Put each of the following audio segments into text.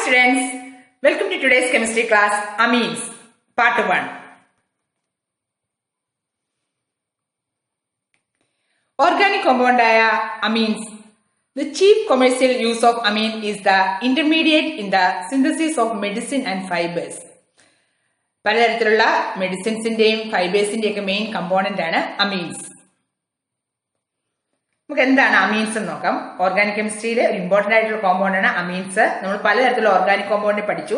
students, welcome to today's chemistry class, amines, part 1. Organic compound amines. The chief commercial use of amine is the intermediate in the synthesis of medicine and fibers. പലതരത്തിലുള്ള മെഡിസിൻസിന്റെയും ഫൈബേഴ്സിന്റെയും ഒക്കെ main component ആണ് amines. നമുക്ക് എന്താണ് amines എന്ന് നോക്കാം. Organic കെമിസ്ട്രിയിലെ ഒരു important ആയിട്ടുള്ള compound ആണ് അമീൻസ്. നമ്മൾ പലതരത്തിലുള്ള ഓർഗാനിക് കോമ്പൗണ്ടിനെ പഠിച്ചു.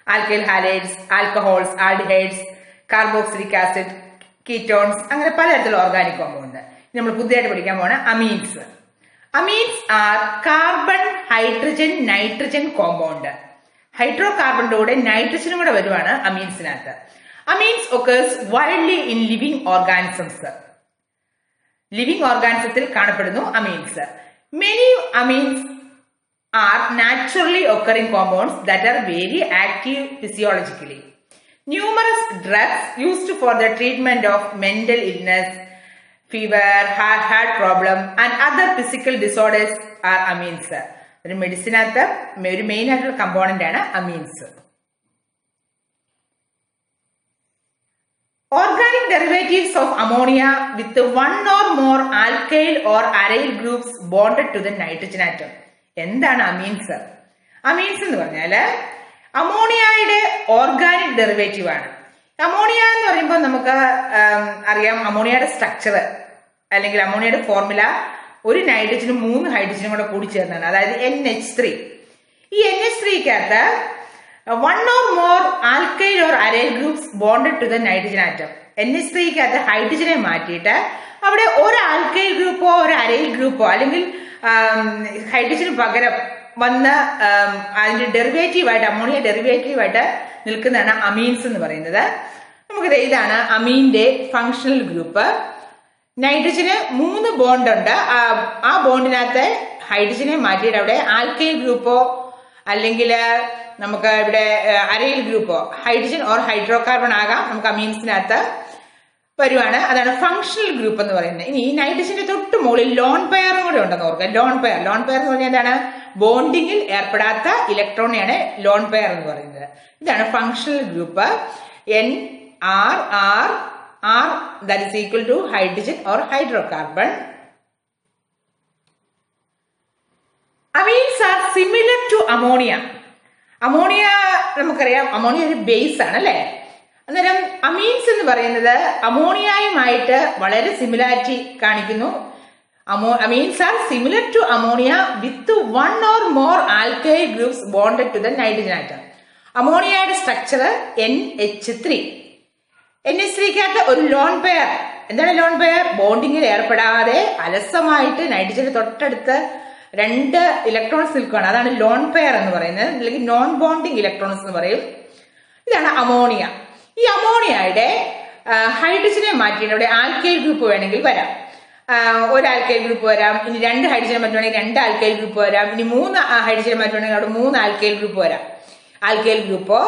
Alkyl halides, alcohols, aldehydes, carboxylic acid, ketones, അങ്ങനെ പലതരത്തിലുള്ള ഓർഗാനിക് കോമ്പൗണ്ട്. നമ്മൾ പുതിയതായിട്ട് പഠിക്കാൻ പോവാണ് amines. Amines are carbon hydrogen nitrogen compound. Hydro കാർബണിന്റെ കൂടെ നൈട്രജനും കൂടെ വരുവാണ് അമീൻസിനകത്ത്. Amines occurs widely in living organisms. Living ഓർഗാനിസത്തിൽ കാണപ്പെടുന്നു amines. Many amines are naturally occurring compounds that are very active physiologically. Numerous drugs used for the treatment of mental illness, fever, heart problem and other physical disorders R amines. ഒരു മെഡിസിനകത്ത് ഒരു main ആയിട്ടുള്ള component ആണ് amines. Organic derivatives of ammonia with one or more alkyl or aryl groups bonded to the nitrogen atom. എന്താണ് amines? Amines എന്ന് പറഞ്ഞാല് അമോണിയയുടെ organic derivative ആണ്. Ammonia എന്ന് പറയുമ്പോൾ നമുക്ക് അറിയാം അമോണിയയുടെ സ്ട്രക്ചർ അല്ലെങ്കിൽ അമോണിയയുടെ ഫോർമുല ഒരു നൈട്രജനും 3 ഹൈഡ്രജനും കൂടെ കൂടി ചേർന്നാണ്, അതായത് NH3. ഈ NH3ക്കകത്ത് one or more alkyl or aryl groups bonded to the nitrogen atom. NH3ക്കകത്ത് ഹൈഡ്രജനെ മാറ്റിയിട്ട് അവിടെ ഒരു ആൽക്കൈൽ ഗ്രൂപ്പോ ഒരു അരൈൽ ഗ്രൂപ്പോ അല്ലെങ്കിൽ ഹൈഡ്രജന് പകരം വന്ന് അതിന്റെ ഡെറിവേറ്റീവായിട്ട് അമോണിയ ഡെറിവേറ്റീവായിട്ട് നിൽക്കുന്നതാണ് അമീൻസ് എന്ന് പറയുന്നത്. നമുക്കിത് ഇതാണ് അമീന്റെ ഫങ്ഷണൽ ഗ്രൂപ്പ്. നൈട്രജന് 3 ബോണ്ട് ഉണ്ട്. ആ ബോണ്ടിനകത്ത് ഹൈഡ്രജനെ മാറ്റിയിട്ട് അവിടെ ആൽക്കൈൽ ഗ്രൂപ്പോ അല്ലെങ്കിൽ നമുക്ക് ഇവിടെ അരൈൽ ഗ്രൂപ്പോ ഹൈഡ്രജൻ ഓർ ഹൈഡ്രോ കാർബൺ ആകാം നമുക്ക് അമീൻസിനകത്ത് വരുവാണ്. അതാണ് ഫങ്ഷണൽ ഗ്രൂപ്പ് എന്ന് പറയുന്നത്. ഇനി ഈ നൈട്രജന്റെ തൊട്ട് മുകളിൽ ലോൺ പെയറും കൂടെ ഉണ്ടെന്ന് ഓർക്കുക. ലോൺ പെയർ എന്ന് പറഞ്ഞാൽ എന്താണ്? ബോണ്ടിങ്ങിൽ ഏർപ്പെടാത്ത ഇലക്ട്രോണെയാണ് ലോൺ പെയർ എന്ന് പറയുന്നത്. ഇതാണ് functional group. NR that is equal to hydrogen or hydrocarbon. Amines are similar to ammonia. Ammonia നമുക്കറിയാം അമോണിയ ഒരു ബേസ് ആണ് അല്ലെ. അന്നേരം അമീൻസ് എന്ന് പറയുന്നത് അമോണിയയുമായിട്ട് വളരെ സിമിലാരിറ്റി കാണിക്കുന്നു. Amines are similar to ammonia with one or more alkyl groups bonded to the nitrogen atom. അമോണിയയുടെ സ്ട്രക്ചർ NH3. NH3ക്കകത്ത് ഒരു ലോൺ പെയർ. എന്താണ് ലോൺ പെയർ? ബോണ്ടിങ്ങിൽ ഏർപ്പെടാതെ അലസമായിട്ട് നൈട്രജന് തൊട്ടടുത്ത് 2 ഇലക്ട്രോൺസ് നിൽക്കുകയാണ്. അതാണ് ലോൺ പെയർ എന്ന് പറയുന്നത്, അല്ലെങ്കിൽ നോൺ ബോണ്ടിങ് ഇലക്ട്രോൺസ് എന്ന് പറയും. ഇതാണ് അമോണിയ. ഈ അമോണിയയുടെ ഹൈഡ്രജനെ മാറ്റിയിട്ട് അവിടെ ആൽക്കൈൽ ഗ്രൂപ്പ് വേണമെങ്കിൽ വരാം. ഒരു ആൽക്കൈൽ ഗ്രൂപ്പ് വരാം. ഇനി 2 ഹൈഡ്രജനെ മാറ്റുവാണെങ്കിൽ 2 ആൽക്കൈൽ ഗ്രൂപ്പ് വരാം. ഇനി 3 ഹൈഡ്രജനെ മാറ്റുവാണെങ്കിൽ അവിടെ 3 ആൽക്കൈൽ ഗ്രൂപ്പ് വരാം. ആൽക്കൈൽ ഗ്രൂപ്പോ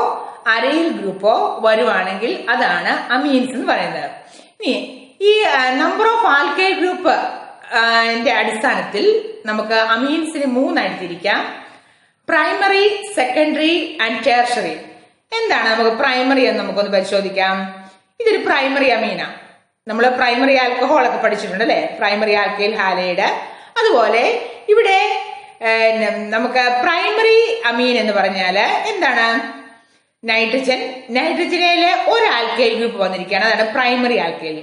അരൈൽ ഗ്രൂപ്പോ വരുവാണെങ്കിൽ അതാണ് അമീൻസ് എന്ന് പറയുന്നത്. ഇനി ഈ നമ്പർ ഓഫ് ആൽക്കൈൽ ഗ്രൂപ്പ് അടിസ്ഥാനത്തിൽ നമുക്ക് അമീൻസിന് 3 ആയിട്ട് തിരിക്കാം. Primary, secondary and tertiary. എന്താണ് നമുക്ക് പ്രൈമറി എന്ന് നമുക്കൊന്ന് പരിശോധിക്കാം. ഇതൊരു പ്രൈമറി അമീന. നമ്മൾ പ്രൈമറി ആൽക്കഹോൾ ഒക്കെ പഠിച്ചിട്ടുണ്ട് അല്ലെ, പ്രൈമറി ആൽക്കൈൽ ഹാലൈഡ്. അതുപോലെ ഇവിടെ നമുക്ക് പ്രൈമറി അമീൻ എന്ന് പറഞ്ഞാല് എന്താണ്? നൈട്രജനിലെ ഒരു ആൽക്കൈൽ ഗ്രൂപ്പ് വന്നിരിക്കുകയാണ്, അതാണ് പ്രൈമറി ആൽക്കൈൽ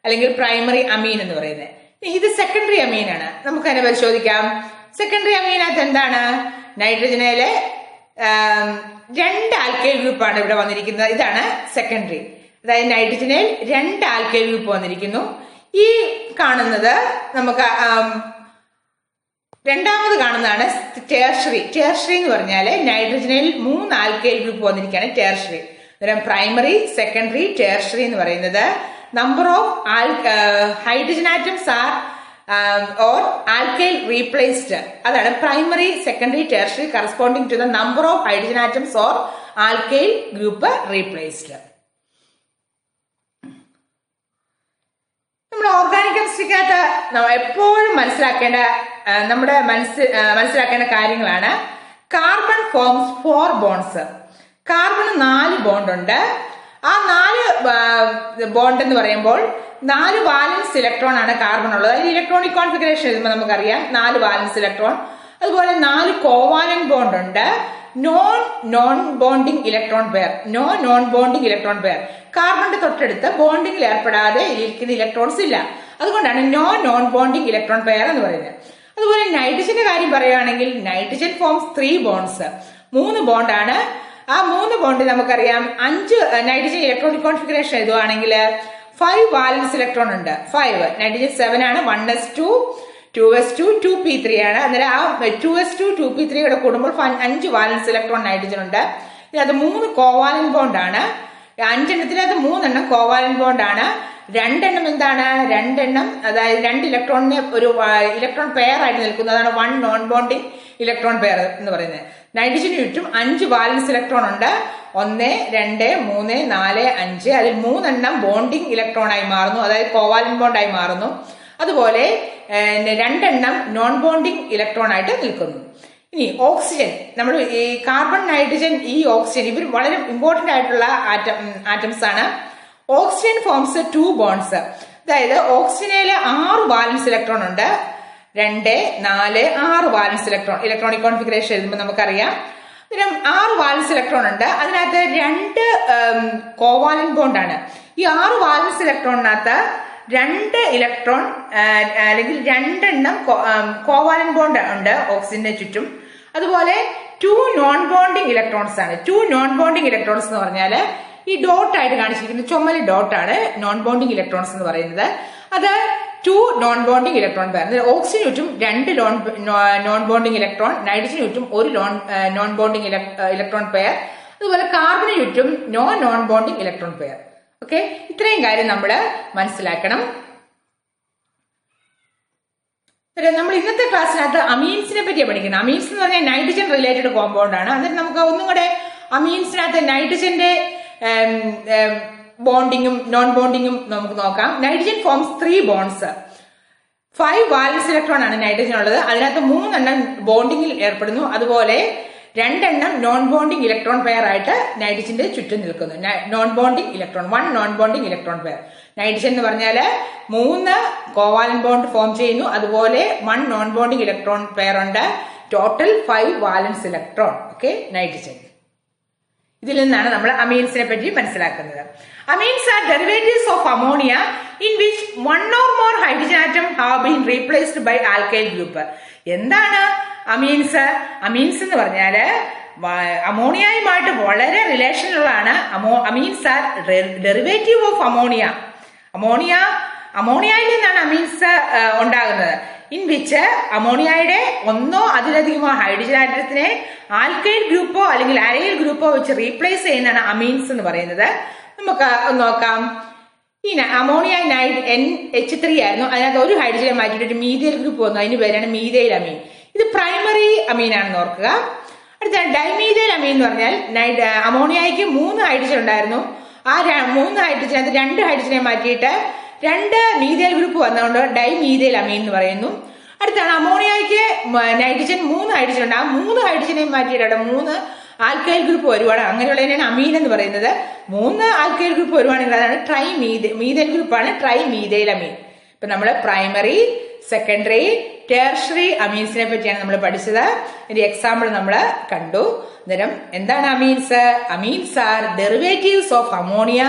അല്ലെങ്കിൽ പ്രൈമറി അമീൻ എന്ന് പറയുന്നത്. ഇത് സെക്കൻഡറി അമീനാണ്. നമുക്ക് അതിനെ പരിശോധിക്കാം. സെക്കൻഡറി അമീനകത്ത് എന്താണ്? നൈട്രജനിലെ 2 ആൽക്കൈൽ ഗ്രൂപ്പാണ് ഇവിടെ വന്നിരിക്കുന്നത്. ഇതാണ് സെക്കൻഡറി. അതായത് നൈട്രജനിൽ 2 ആൽക്കൈൽ ഗ്രൂപ്പ് വന്നിരിക്കുന്നു. ഈ കാണുന്നത് നമുക്ക് രണ്ടാമത് കാണുന്നതാണ് ടെർഷറി. ടെർഷറി എന്ന് പറഞ്ഞാൽ നൈട്രജനിൽ 3 ആൽക്കൈൽ ഗ്രൂപ്പ് വന്നിരിക്കുകയാണ് ടെർഷറി. അന്നേരം പ്രൈമറി, സെക്കൻഡറി, ടെർഷറി എന്ന് പറയുന്നത് number of hydrogen atoms are or alkyl replaced. അതാണ് primary, secondary, tertiary corresponding to the number of hydrogen atoms or alkyl group replaced. നമ്മൾ ഓർഗാനിക് കെമിസ്ട്രിക്കകത്ത് എപ്പോഴും മനസ്സിലാക്കേണ്ട കാര്യങ്ങളാണ് carbon forms 4 bonds. Carbon 4 bond ഉണ്ട്. ആ 4 ബോണ്ട് എന്ന് പറയുമ്പോൾ 4 വാലൻസ് ഇലക്ട്രോൺ ആണ് കാർബൺ ഉള്ളത്. അതിൽ ഇലക്ട്രോണിക് കോൺഫിഗറേഷൻ എഴുതുമ്പോൾ നമുക്കറിയാം 4 വാലൻസ് ഇലക്ട്രോൺ. അതുപോലെ 4 കോവാലന്റ് ബോണ്ട് ഉണ്ട്. Non bonding electron pair. Non bonding electron pair. കാർബണിന്റെ തൊട്ടടുത്ത് ബോണ്ടിങ്ങിൽ ഏർപ്പെടാതെ ഇരിക്കുന്ന ഇലക്ട്രോൺസ് ഇല്ല. അതുകൊണ്ടാണ് നോൺ ബോണ്ടിങ് ഇലക്ട്രോൺ പെയർ എന്ന് പറയുന്നത്. അതുപോലെ നൈട്രജന്റെ കാര്യം പറയുകയാണെങ്കിൽ നൈട്രജൻ ഫോംസ് 3 ബോൺസ്. 3 ബോണ്ടാണ്. ആ 3 ബോണ്ടിൽ നമുക്കറിയാം 5 നൈട്രജൻ ഇലക്ട്രോണിക് കോൺഫിഗറേഷൻ എഴുതുവാണെങ്കിൽ 5 വാലൻസ് ഇലക്ട്രോൺ ഉണ്ട്. 5 നൈട്രജൻ 7 ആണ്. 1s2 2s2 2p3 ആണ്. അന്നേരം ആ 2s2 2p3 കൂടെ കൂടുമ്പോൾ 5 വാലൻസ് ഇലക്ട്രോൺ നൈട്രജൻ ഉണ്ട്. ഇതിനകത്ത് 3 കോവാലന്റ് ബോണ്ട് ആണ്. 5 എണ്ണത്തിനകത്ത് 3 എണ്ണം കോവാലന്റ് ബോണ്ട് ആണ്. 2 എണ്ണം എന്താണ്? 2 എണ്ണം അതായത് 2 ഇലക്ട്രോണിനെ ഒരു ഇലക്ട്രോൺ പെയർ ആയിട്ട് നിൽക്കുന്നതാണ് 1 നോൺ ബോണ്ടിങ് ഇലക്ട്രോൺ പെയർ എന്ന് പറയുന്നത്. നൈട്രജന് ചുറ്റും 5 വാലൻസ് ഇലക്ട്രോൺ ഉണ്ട്. 1 2 3 4 5. അതിൽ 3 എണ്ണം ബോണ്ടിങ് ഇലക്ട്രോൺ ആയി മാറുന്നു, അതായത് കോവാലന്റ് ബോണ്ട് ആയി മാറുന്നു. അതുപോലെ 2 എണ്ണം നോൺ ബോണ്ടിങ് ഇലക്ട്രോൺ ആയിട്ട് നിൽക്കുന്നു. ഇനി ഓക്സിജൻ, നമ്മൾ ഈ കാർബൺ, നൈട്രജൻ, ഈ ഓക്സിജൻ ഇവർ വളരെ ഇമ്പോർട്ടന്റ് ആയിട്ടുള്ള ആറ്റംസ് ആണ്. Oxygen forms 2 bonds. അതായത് ഓക്സിജനില് 6 വാലൻസ് ഇലക്ട്രോൺ ഉണ്ട്. 2 4 6 വാലൻസ് ഇലക്ട്രോൺ. ഇലക്ട്രോണിക് കോൺഫിഗറേഷൻ എഴുതുമ്പോൾ നമുക്കറിയാം 6 വാലൻസ് ഇലക്ട്രോൺ ഉണ്ട്. അതിനകത്ത് 2 കോവാലന്റ് ബോണ്ട് ആണ്. ഈ 6 വാലൻസ് ഇലക്ട്രോണിനകത്ത് 2 ഇലക്ട്രോൺ അല്ലെങ്കിൽ 2 എണ്ണം കോവാലന്റ് ബോണ്ട് ഉണ്ട് ഓക്സിജന്റെ ചുറ്റും. അതുപോലെ 2 നോൺ ബോണ്ടിങ് ഇലക്ട്രോൺസ് ആണ്. 2 നോൺ ബോണ്ടിങ് ഇലക്ട്രോൺസ് എന്ന് പറഞ്ഞാൽ ഈ ഡോട്ട് ആയിട്ട് കാണിച്ചിരിക്കുന്ന ചുമല് ഡോട്ടാണ് നോൺ ബോണ്ടിങ് ഇലക്ട്രോൺസ് എന്ന് പറയുന്നത്. അത് 2 നോൺ ബോണ്ടിങ് ഇലക്ട്രോൺ പെയർ. ഓക്സിജന് ചുറ്റും 2 നോൺ ബോണ്ടിങ് ഇലക്ട്രോൺ, നൈട്രജന് ചുറ്റും 1 നോൺ ബോണ്ടിങ് ഇലക്ട്രോൺ പെയർ. അതുപോലെ കാർബണിന് ചുറ്റും non bonding electron pair. Okay, ഇത്രയും കാര്യം നമ്മൾ മനസ്സിലാക്കണം. നമ്മൾ ഇന്നത്തെ ക്ലാസ്സിനകത്ത് അമീൻസിനെ പറ്റിയാണ് പഠിക്കുന്നത്. അമീൻസ് എന്ന് പറഞ്ഞാൽ നൈട്രജൻ റിലേറ്റഡ് കോമ്പൗണ്ട് ആണ്. എന്നിട്ട് നമുക്ക് ഒന്നും കൂടെ അമീൻസിനകത്ത് നൈട്രജന്റെ ബോണ്ടിങ്ങും നോൺ ബോണ്ടിങ്ങും നമുക്ക് നോക്കാം. Nitrogen forms 3 bonds. 5 valence electron ആണ് നൈട്രജൻ ഉള്ളത്. അതിനകത്ത് 3 എണ്ണം ബോണ്ടിങ്ങിൽ ഏർപ്പെടുന്നു. അതുപോലെ 2 എണ്ണം നോൺ ബോണ്ടിങ് ഇലക്ട്രോൺ പെയർ ആയിട്ട് നൈട്രജന്റെ ചുറ്റും നിൽക്കുന്നു. Non bonding electron, 1 non bonding electron pair. Nitrogen എന്ന് പറഞ്ഞാൽ 3 കോവാലന്റ് ബോണ്ട് ഫോം ചെയ്യുന്നു. അതുപോലെ 1 നോൺ ബോണ്ടിങ് ഇലക്ട്രോൺ പെയർ ഉണ്ട്. Total 5 valence electron. Okay, nitrogen. ഇതിൽ നിന്നാണ് നമ്മൾ അമീൻസിനെ പറ്റി മനസ്സിലാക്കുന്നത്. Amines are derivatives of ammonia in which 1 or more hydrogen atom have been replaced by alkyl group. എന്താണ് അമീൻസ്? അമീൻസ് എന്ന് പറഞ്ഞാല് അമോണിയയുമായിട്ട് വളരെ റിലേഷനുള്ളതാണ്. Amines are derivative of ammonia. അമോണിയയിൽ നിന്നാണ് അമീൻസ് ഉണ്ടാകുന്നത്. ഇൻ വിച്ച് അമോണിയയുടെ ഒന്നോ അതിലധികമോ ഹൈഡ്രജൻ ആറ്റത്തിനെ ആൽക്കൈൽ ഗ്രൂപ്പോ അല്ലെങ്കിൽ അരൈൽ ഗ്രൂപ്പോ വെച്ച് റീപ്ലേസ് ചെയ്യുന്നതാണ് അമീൻസ് എന്ന് പറയുന്നത്. നമുക്ക് നോക്കാം. ഈ അമോണിയ NH3 ആയിരുന്നു. അതിനകത്ത് ഒരു ഹൈഡ്രജനെ മാറ്റിയിട്ട് ഒരു മീഥൈൽ ഗ്രൂപ്പ് വന്നു. അതിന് പേരാണ് മീഥൈൽ അമീൻ. ഇത് പ്രൈമറി അമീൻ ആണെന്ന് ഓർക്കുക. അടുത്ത ഡൈമീഥൈൽ അമീൻ എന്ന് പറഞ്ഞാൽ അമോണിയയ്ക്ക് 3 ഹൈഡ്രജൻ ഉണ്ടായിരുന്നു. ആ 3 ഹൈഡ്രജനകത്ത് 2 ഹൈഡ്രജനെ മാറ്റിയിട്ട് 2 മീഥൈൽ ഗ്രൂപ്പ് വന്നതുകൊണ്ട് ഡൈമീഥൈൽ അമീൻ എന്ന് പറയുന്നു. അടുത്താണ് അമോണിയയ്ക്ക് നൈട്രജൻ 3 ഹൈഡ്രജൻ ഉണ്ട്. ആ 3 ഹൈഡ്രജനെ മാറ്റിയിട്ട് 3 ആൽക്കൈൽ ഗ്രൂപ്പ് വരുവാണ്. അങ്ങനെയുള്ളതിനാണ് അമീൻ എന്ന് പറയുന്നത്. 3 ആൽക്കൈൽ ഗ്രൂപ്പ് വരുവാണെങ്കിൽ അതാണ് മീഥൈൽ ഗ്രൂപ്പാണ് ട്രൈമീഥൈൽ അമീൻ. ഇപ്പൊ നമ്മൾ പ്രൈമറി, സെക്കൻഡറി, ടെർഷറി അമീൻസിനെ പറ്റിയാണ് നമ്മൾ പഠിച്ചത്. ഒരു എക്സാമ്പിൾ നമ്മൾ കണ്ടു. അന്നേരം എന്താണ് amines? Amines are derivatives of ammonia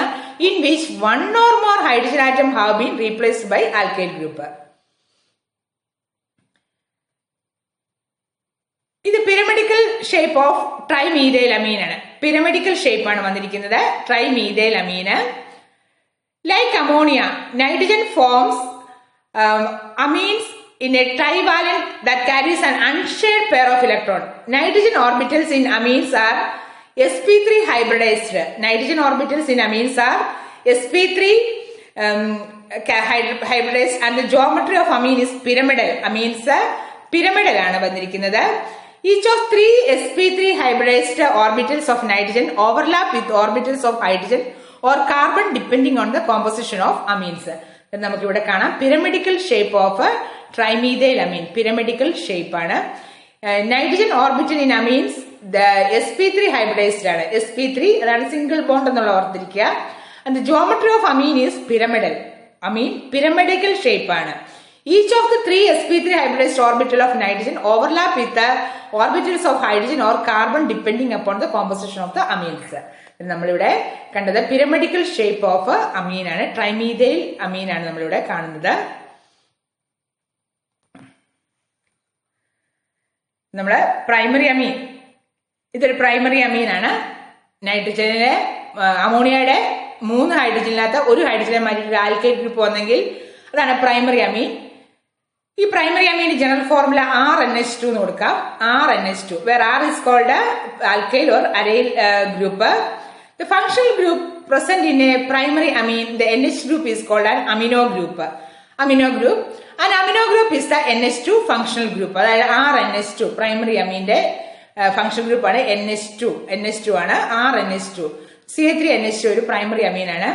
in which 1 or more hydrogen atom have been replaced by alkyl group. ഇത് pyramidical shape of trimethyl amine ആണ്. പിരമിഡിക്കൽ ഷേപ്പ് ആണ് വന്നിരിക്കുന്നത് ട്രൈമീഥൈൽ അമീന്. Like ammonia, nitrogen forms amines in a trivalent that carries an unshared pair of electron. Nitrogen orbitals in amines are sp3 hybridized. Nitrogen orbitals in amines are sp3 hybridized and the geometry of amine is pyramidal. Amines pyramidal ആണ് വന്നിരിക്കുന്നത്. Each of 3 sp3 hybridized orbitals of nitrogen overlap with orbitals of hydrogen or carbon depending on the composition of amines. നമുക്കിവിടെ കാണാം pyramidical shape of trimethyl amine. Pyramidical shape ആണ്. Nitrogen orbital in amines sp3 hybridised ആണ്. sp3 അതാണ് single bond എന്നുള്ള ഓർത്തിരിക്കുക. And geometry of amine is pyramidal. Amine pyramidical shape ആണ്. Each of the 3 sp3 hybridized orbital of nitrogen overlap with the orbitals of hydrogen or carbon depending upon the composition of the amines. നമ്മളിവിടെ കണ്ടത് pyramidical shape of amine ആണ്. Trimethyl amine ആണ് നമ്മളിവിടെ കാണുന്നത്. നമ്മുടെ primary അമീൻ, ഇതൊരു primary അമീൻ ആണ്. നൈട്രജനിലെ അമോണിയയുടെ 3 ഹൈഡ്രജനിനകത്ത് ഒരു ഹൈഡ്രജനെ മാറ്റിയിട്ട് ഒരു ആൽക്കൈൽ ഗ്രൂപ്പ് വന്നെങ്കിൽ അതാണ് പ്രൈമറി അമീൻ. ഈ പ്രൈമറി അമീൻ ജനറൽ ഫോർമുല RNH2 എന്ന് കൊടുക്കാം. RNH2 where R is called alkyl or aryl group. The functional group present in a primary amine, the NH group is called an amino group. Amino group. An amino group is the NH2 functional group. അതായത് RNH2 primary അമീന്റെ function group ആണ്. NH2 ആണ്. RNH2 CH3NH2 ഒരു primary അമീൻ ആണ്.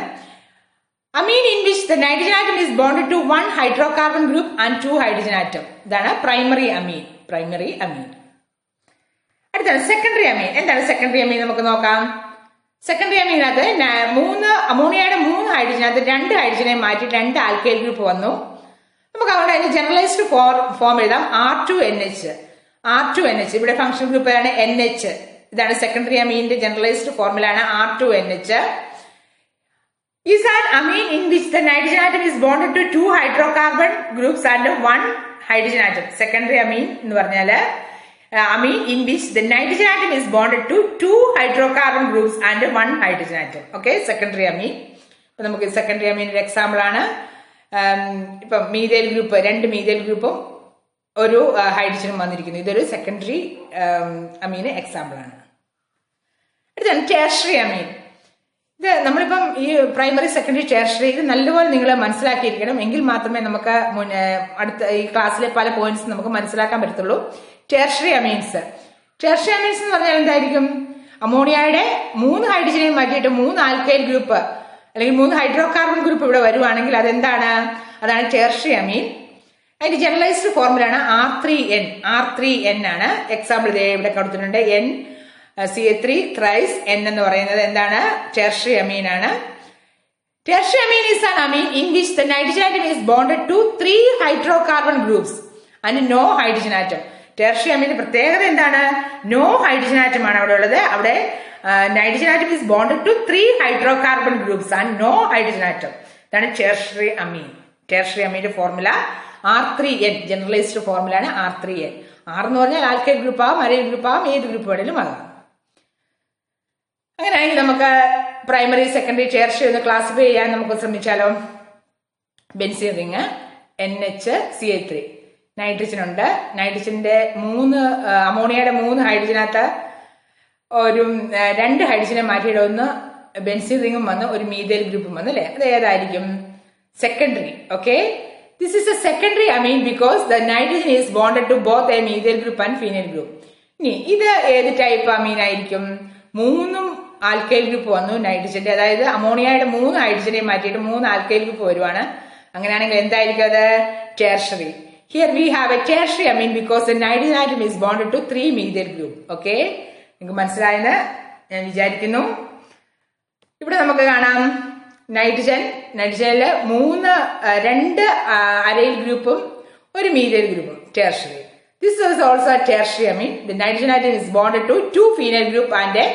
Amine in which the nitrogen atom is bonded to 1 hydrocarbon group and 2 hydrogen atom. ഇതാണ് primary അമീൻ. അടുത്താണ് secondary അമീൻ. എന്താണ് secondary അമീൻ നമുക്ക് നോക്കാം. സെക്കൻഡറി അമീനകത്ത് അമോണിയയുടെ 3 ഹൈഡ്രജനകത്ത് 2 ഹൈഡ്രജനെ മാറ്റി 2 ആൽക്കൈൽ ഗ്രൂപ്പ് വന്നു. നമുക്ക് അതുകൊണ്ട് അതിന്റെ ജനറലൈസ്ഡ് ഫോം എഴുതാം. R2NH. ഇവിടെ ഫംഗ്ഷൻ ഗ്രൂപ്പ് ആണ് NH. ഇതാണ് സെക്കൻഡറി അമീന്റെ ജനറലൈസ്ഡ് ഫോർമുല ആണ് R2NH. Is an amine in which the nitrogen atom is bonded to 2 hydrocarbon groups and 1 hydrogen atom. Secondary amine എന്ന് പറഞ്ഞാല് amine in which the nitrogen atom is bonded to 2 hydrocarbon groups and 1 hydrogen atom. Okay, secondary amine. ഇപ്പൊ നമുക്ക് secondary അമീനിന്റെ example ആണ്. ഇപ്പൊ methyl group 2 methyl ഗ്രൂപ്പും ഒരു ഹൈഡ്രജനും വന്നിരിക്കുന്നു. ഇതൊരു സെക്കൻഡറി അമീന് എക്സാമ്പിൾ ആണ്. അടുത്താണ് ടെർഷ്യറി അമീൻ. ഇത് നമ്മളിപ്പം ഈ പ്രൈമറി സെക്കൻഡറി ടെർഷ്യറി ഇത് നല്ലപോലെ നിങ്ങൾ മനസ്സിലാക്കിയിരിക്കണം. എങ്കിൽ മാത്രമേ നമുക്ക് അടുത്ത ഈ ക്ലാസ്സിലെ പല പോയിന്റ്സ് നമുക്ക് മനസ്സിലാക്കാൻ പറ്റത്തുള്ളൂ. ടെർഷ്യറി അമീൻസ് എന്ന് പറഞ്ഞാൽ എന്തായിരിക്കും? അമോണിയയുടെ 3 ഹൈഡ്രജനെയും മാറ്റിയിട്ട് 3 ആൽക്കൈൽ ഗ്രൂപ്പ് അല്ലെങ്കിൽ 3 ഹൈഡ്രോകാർബൺ ഗ്രൂപ്പ് ഇവിടെ വരുവാണെങ്കിൽ അതെന്താണ്? അതാണ് ടെർഷ്യറി അമീൻ. അതിന്റെ ജനറലൈസ്ഡ് ഫോർമുല ആണ് R3N ആണ്. എക്സാമ്പിൾ ഇവിടെ കൊടുത്തിട്ടുണ്ട്. CH3 thrice N എന്ന് പറയുന്നത് എന്താണ്? ടെർഷ്യറി അമീൻ ആണ്. Tertiary amine is an amine in which the nitrogen atom is bonded to 3 hydrocarbon groups and no hydrogen atom. Tertiary അമീന്റെ പ്രത്യേകത എന്താണ്? നോ ഹൈഡ്രജൻ ആറ്റം ആണ് അവിടെ ഉള്ളത്. അവിടെ nitrogen atom is bonded to 3 hydrocarbon groups and no hydrogen atom. ഇതാണ് tertiary amine. Tertiary അമീന്റെ formula R3N. Generalised formula ആണ് R3N. R എന്ന് പറഞ്ഞാൽ ആൽക്കൈൽ ഗ്രൂപ്പ് ആവാം, അരൈൽ ഗ്രൂപ്പ് ആവാം, ഏത് ഗ്രൂപ്പ് വേണേലും ആകാം. അങ്ങനെയാണെങ്കിൽ നമുക്ക് പ്രൈമറി സെക്കൻഡറി ടെർഷ്യറി ഒന്ന് ക്ലാസിഫൈ ചെയ്യാൻ നമുക്ക് ശ്രമിച്ചാലോ. Benzene ring, NH, CH3, nitrogen ഉണ്ട്. നൈട്രജന്റെ അമോണിയയുടെ 3 ഹൈഡ്രജനകത്ത് ഒരു 2 ഹൈഡ്രജനെ മാറ്റിയിട്ട് ഒന്ന് ബെൻസീൻ റിങ്ങും വന്ന് ഒരു മീഥൈൽ ഗ്രൂപ്പും വന്നു അല്ലെ. അത് ഏതായിരിക്കും? Secondary. Okay, this is a secondary amine because the nitrogen is bonded to both a methyl group and phenyl group. ഇനി ഇത് ഏത് ടൈപ്പ് അമീൻ ആയിരിക്കും? 3 ആൽക്കൈൽ ഗ്രൂപ്പ് വന്നു നൈട്രജന്റെ, അതായത് അമോണിയയുടെ 3 ഹൈഡ്രജനെ മാറ്റിയിട്ട് 3 ആൽക്കൈൽ ഗ്രൂപ്പ് വരുവാണ്. അങ്ങനെയാണെങ്കിൽ എന്തായിരിക്കും അത്? Tertiary. Here we have a tertiary amine because the nitrogen atom is bonded to 3 methyl group. Okay, നിങ്ങൾക്ക് മനസ്സിലായെന്ന് ഞാൻ വിചാരിക്കുന്നു. ഇവിടെ നമുക്ക് കാണാം നൈട്രജനില് 2 അരൈൽ ഗ്രൂപ്പും ഒരു മീഥൈൽ ഗ്രൂപ്പും. Tertiary. This is also a tertiary amine. The nitrogen atom is bonded to 2 phenyl group and a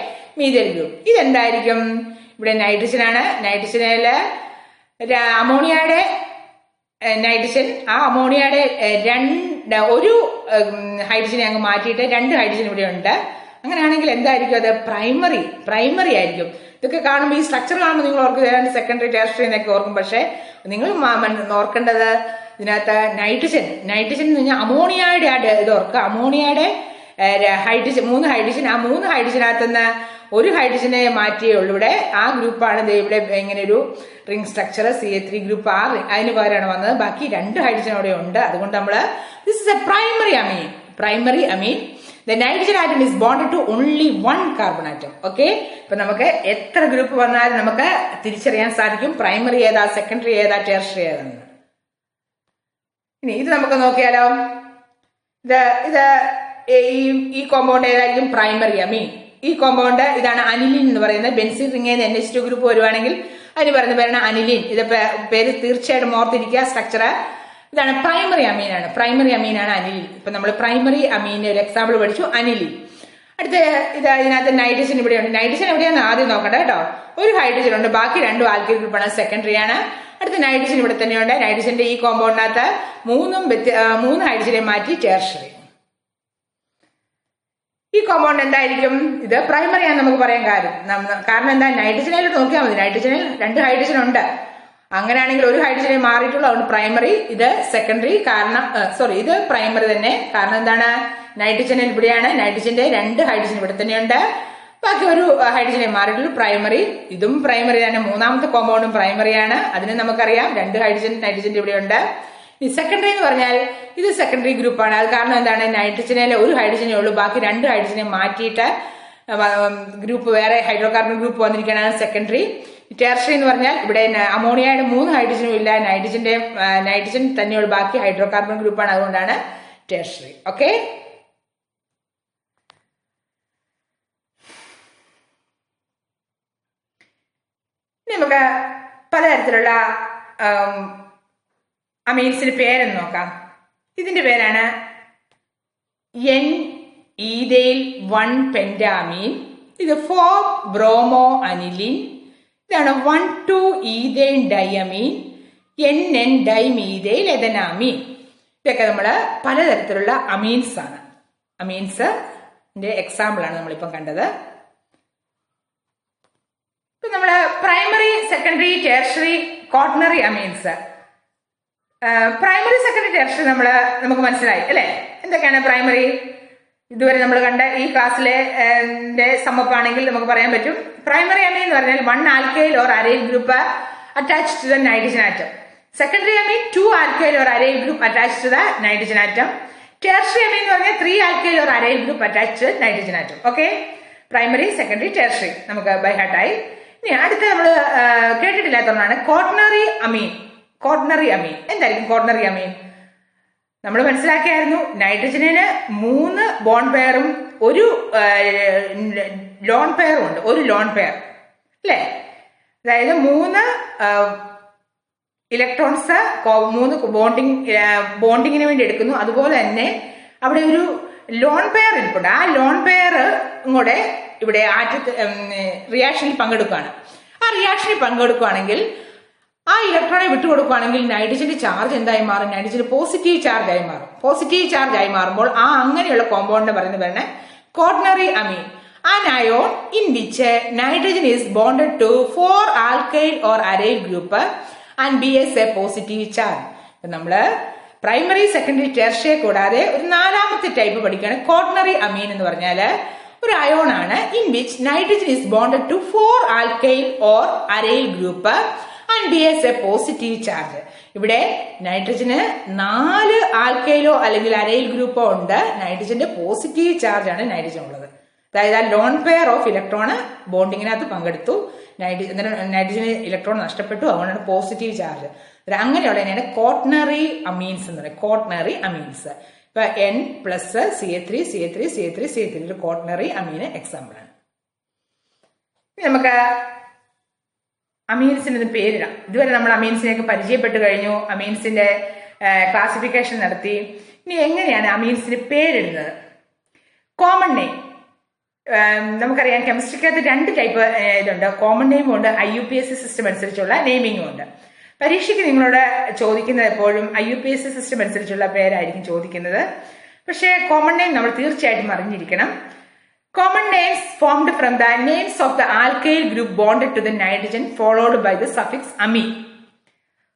methyl group. ഇതെന്തായിരിക്കും? ഇവിടെ നൈട്രജൻ ആണ്. നൈട്രജനില് അമോണിയയുടെ നൈട്രജൻ അമോണിയയുടെ ഒരു ഹൈഡ്രജനെ അങ്ങ് മാറ്റിയിട്ട് 2 ഹൈഡ്രജൻ ഇവിടെ ഉണ്ട്. അങ്ങനെയാണെങ്കിൽ എന്തായിരിക്കും അത്? പ്രൈമറി ആയിരിക്കും. ഇതൊക്കെ കാണുമ്പോൾ ഈ സ്ട്രക്ചർ കാണുമ്പോൾ നിങ്ങൾ ഓർക്കും സെക്കൻഡറി ടെർഷ്യറി എന്നൊക്കെ ഓർക്കും. പക്ഷെ നിങ്ങൾ ഓർക്കേണ്ടത് ഇതിനകത്ത് നൈട്രജൻ എന്ന് പറഞ്ഞാൽ അമോണിയയുടെ ഇത് ഓർക്കുക. അമോണിയയുടെ 3 ഹൈഡ്രജൻ, ആ 3 ഹൈഡ്രജനകത്തുനിന്ന് ഒരു ഹൈഡ്രജനെ മാറ്റിയേ ഉള്ളൂ. ഇവിടെ ആ ഗ്രൂപ്പാണ് ഇവിടെ ഇങ്ങനെ ഒരു റിംഗ് സ്ട്രക്ചർ CH3 ഗ്രൂപ്പ് അതിന് പകരമാണ് വന്നത്. ബാക്കി 2 ഹൈഡ്രജൻ അവിടെ ഉണ്ട്. അതുകൊണ്ട് നമ്മള് this is A primary Ameen. The nitrogen atom is bonded to only 1 carbon atom. Okay, ഇപ്പൊ നമുക്ക് എത്ര ഗ്രൂപ്പ് വന്നാലും നമുക്ക് തിരിച്ചറിയാൻ സാധിക്കും പ്രൈമറി ഏതാ, സെക്കൻഡറി ഏതാ, ടെർഷ്യറി ഏതാന്ന്. ഇനി ഇത് നമുക്ക് നോക്കിയാലോ. ഇത് ഈ കോമ്പൗണ്ട് ഏതായിരിക്കും? പ്രൈമറി അമീൻ. ഈ കോമ്പൗണ്ട് ഇതാണ് അനിലിൻ എന്ന് പറയുന്നത്. ബെൻസിൻ റിംഗിൽ നിന്ന് NH2 ഗ്രൂപ്പ് വരുവാണെങ്കിൽ അതിന് പറയുന്ന പേരാണ് അനിലിൻ. ഇത് പേര് തീർച്ചയായിട്ടും ഓർത്തിരിക്കുക. സ്ട്രക്ചർ ഇതാണ്, പ്രൈമറി അമീനാണ്. പ്രൈമറി അമീനാണ് അനിലിൻ. ഇപ്പൊ നമ്മൾ പ്രൈമറി അമീന്റെ ഒരു എക്സാമ്പിൾ പഠിച്ചു, അനിലിൻ. അടുത്ത ഇതിനകത്ത് നൈട്രജൻ ഇവിടെയുണ്ട്. നൈട്രജൻ എവിടെയാണെന്ന് ആദ്യം നോക്കട്ടെ കേട്ടോ. ഒരു ഹൈഡ്രജൻ ഉണ്ട്, ബാക്കി രണ്ടും ആൽക്കൈൽ ഗ്രൂപ്പാണ്, സെക്കൻഡറി ആണ്. അടുത്ത നൈട്രജൻ ഇവിടെ തന്നെയുണ്ട്. നൈട്രജന്റെ ഈ കോമ്പൗണ്ടിനകത്ത് മൂന്ന് ഹൈഡ്രജനെ മാറ്റി ടെർഷ്യറി. ഈ കോമ്പൗണ്ട് എന്തായിരിക്കും? ഇത് പ്രൈമറി ആണെന്ന് നമുക്ക് പറയാൻ കാരണം എന്താ? നൈട്രജനായിട്ട് നോക്കിയാൽ മതി. നൈട്രജനിൽ 2 ഹൈഡ്രജൻ ഉണ്ട്. അങ്ങനെയാണെങ്കിൽ ഒരു ഹൈഡ്രജനെ മാറിയിട്ടുള്ളൂ, അതുകൊണ്ട് പ്രൈമറി. ഇത് സെക്കൻഡറി, കാരണം ഇത് പ്രൈമറി തന്നെ. കാരണം എന്താണ്? നൈട്രജനിൽ ഇവിടെയാണ്, നൈട്രജന്റെ 2 ഹൈഡ്രജൻ ഇവിടെ തന്നെയുണ്ട്, ബാക്കി ഒരു ഹൈഡ്രജനെ മാറിയിട്ടുള്ളൂ, പ്രൈമറി. ഇതും പ്രൈമറി തന്നെ. മൂന്നാമത്തെ കോമ്പൗണ്ടും പ്രൈമറിയാണ്. അതിന് നമുക്കറിയാം 2 ഹൈഡ്രജൻ നൈട്രജന്റെ ഇവിടെയുണ്ട്. ഈ സെക്കൻഡറി എന്ന് പറഞ്ഞാൽ ഇത് സെക്കൻഡറി ഗ്രൂപ്പാണ്. അത് കാരണം എന്താണ്? നൈട്രജനിൽ ഒരു ഹൈഡ്രജനേ ഉള്ളൂ, ബാക്കി 2 ഹൈഡ്രജനെ മാറ്റിയിട്ട് ഗ്രൂപ്പ് വേറെ ഹൈഡ്രോകാർബൺ ഗ്രൂപ്പ് വന്നിരിക്കുകയാണ് സെക്കൻഡറി. ടെർഷ്യറി എന്ന് പറഞ്ഞാൽ ഇവിടെ അമോണിയയുടെ 3 ഹൈഡ്രജനും ഇല്ല, നൈട്രജൻ തന്നെയുള്ള ബാക്കി ഹൈഡ്രോകാർബൺ ഗ്രൂപ്പാണ്, അതുകൊണ്ടാണ് ടെർഷ്യറി. ഓക്കെ, നമുക്ക് പലതരത്തിലുള്ള അമീൻസിന്റെ പേരെന്ന് നോക്കാം. ഇതിന്റെ പേരാണ് N-ഈഥൈൽ 1-പെന്റാമീൻ. ഇത് 4-ബ്രോമോ അനിലിൻ. ഇതാണ് 1,2-ഈഥൈൽ ഡയമീൻ, NN-ഡൈമീഥൈൽ എഥനാമീൻ. ഇതൊക്കെ നമ്മൾ പലതരത്തിലുള്ള അമീൻസ് ആണ്. അമീൻസിന്റെ എക്സാമ്പിൾ ആണ് നമ്മളിപ്പം കണ്ടത്. ഇപ്പൊ നമ്മള് primary, secondary, tertiary, quaternary amines. Primary, secondary, tertiary നമുക്ക് മനസ്സിലായി അല്ലെ? എന്തൊക്കെയാണ് പ്രൈമറി? ഇതുവരെ നമ്മൾ കണ്ട ഈ ക്ലാസ്സിലെ സമ്മപ്പാണെങ്കിൽ നമുക്ക് പറയാൻ പറ്റും. പ്രൈമറി അമീൻ എന്ന് പറഞ്ഞാൽ 1 alkyl or aryl group attach to the nitrogen atom. Secondary amine 2 alkyl or aryl group attach to the nitrogen atom. Tertiary amine എന്ന് പറഞ്ഞാൽ 3 alkyl or aryl group attach to nitrogen atom. Okay, primary, secondary, tertiary നമുക്ക് by ഹാർട്ടായി. ഇനി അടുത്ത നമ്മൾ കേട്ടിട്ടില്ലാത്തതാണ് quaternary അമീൻ. Quaternary അമീൻ എന്തായിരിക്കും? Quaternary അമീൻ നമ്മൾ മനസ്സിലാക്കിയായിരുന്നു. നൈട്രജനിന് 3 bond പെയറും ഒരു ലോൺ പെയറും ഉണ്ട്. ഒരു ലോൺ പെയർ അല്ലേ? അതായത് 3 ഇലക്ട്രോൺസ് 3 ബോണ്ടിങ്ങിന് വേണ്ടി എടുക്കുന്നു. അതുപോലെ തന്നെ അവിടെ ഒരു ലോൺ പെയർ ഇരിപ്പുണ്ട്. ആ ലോൺ പെയർ കൂടെ ഇവിടെ റിയാക്ഷനിൽ പങ്കെടുക്കുകയാണ്. ആ റിയാക്ഷനിൽ പങ്കെടുക്കുകയാണെങ്കിൽ ആ ഇലക്ട്രോണെ വിട്ടുകൊടുക്കുകയാണെങ്കിൽ നൈട്രജന്റെ ചാർജ് എന്തായി മാറും? നൈട്രജന് പോസിറ്റീവ് ചാർജ് ആയി മാറും. പോസിറ്റീവ് ചാർജ് ആയി മാറുമ്പോൾ അങ്ങനെയുള്ള കോമ്പൗണ്ടിനെ പറയുന്നത് പേരാണ് quaternary amine. An ion in which nitrogen is bonded to 4 alkyl or aryl group and bears a positive charge. നമ്മള് പ്രൈമറി, സെക്കൻഡറി, ടെർഷ്യറി കൂടാതെ ഒരു 4ാമത്തെ ടൈപ്പ് പഠിക്കുകയാണ്. ക്വാട്ടർണറി അമീൻ എന്ന് പറഞ്ഞാല് ഒരു അയോൺ ആണ് in which nitrogen is bonded to 4 alkyl or aryl group and bears a positive charge. ഇവിടെ നൈട്രജന് 4 ആൽക്കൈലോ അല്ലെങ്കിൽ അരൈൽ ഗ്രൂപ്പോ ഉണ്ട്. നൈട്രജന്റെ പോസിറ്റീവ് ചാർജ് ആണ് നൈട്രജൻ ഉള്ളത്. അതായത് ആ ലോൺ പെയർ ഓഫ് ഇലക്ട്രോണ് ബോണ്ടിങ്ങിനകത്ത് പങ്കെടുത്തു, നൈട്രജന് ഇലക്ട്രോൺ നഷ്ടപ്പെട്ടു, അതുകൊണ്ടാണ് പോസിറ്റീവ് ചാർജ്. അങ്ങനെയുള്ളതിനാണ് ക്വാട്ടർണറി അമീൻസ് എന്ന് പറയുന്നത്. ക്വാട്ടർണറി അമീൻസ് ഇപ്പൊ N+CH3 ഒരു ക്വാട്ടർണറി അമീന് എക്സാമ്പിൾ ആണ്. നമുക്ക് അമീൻസിന് പേരിടാം. ഇതുവരെ നമ്മൾ അമീൻസിനെയൊക്കെ പരിചയപ്പെട്ടു കഴിഞ്ഞു, അമീൻസിന്റെ ക്ലാസിഫിക്കേഷൻ നടത്തി. ഇനി എങ്ങനെയാണ് അമീൻസിന് പേരിടുന്നത്? കോമൺ നെയിം നമുക്കറിയാം. കെമിസ്ട്രിക്കകത്ത് 2 ടൈപ്പ് ഇതുണ്ട്. കോമൺ നെയിമും ഉണ്ട്, IUPAC സിസ്റ്റം അനുസരിച്ചുള്ള നെയിമിങ്ങും ഉണ്ട്. പരീക്ഷയ്ക്ക് നിങ്ങളോട് ചോദിക്കുന്നത് എപ്പോഴും IUPAC സിസ്റ്റം അനുസരിച്ചുള്ള പേരായിരിക്കും ചോദിക്കുന്നത്. പക്ഷേ കോമൺ നെയിം നമ്മൾ തീർച്ചയായിട്ടും അറിഞ്ഞിരിക്കണം. Common names formed from the names of the alkyl group bonded to the nitrogen followed by the suffix amine.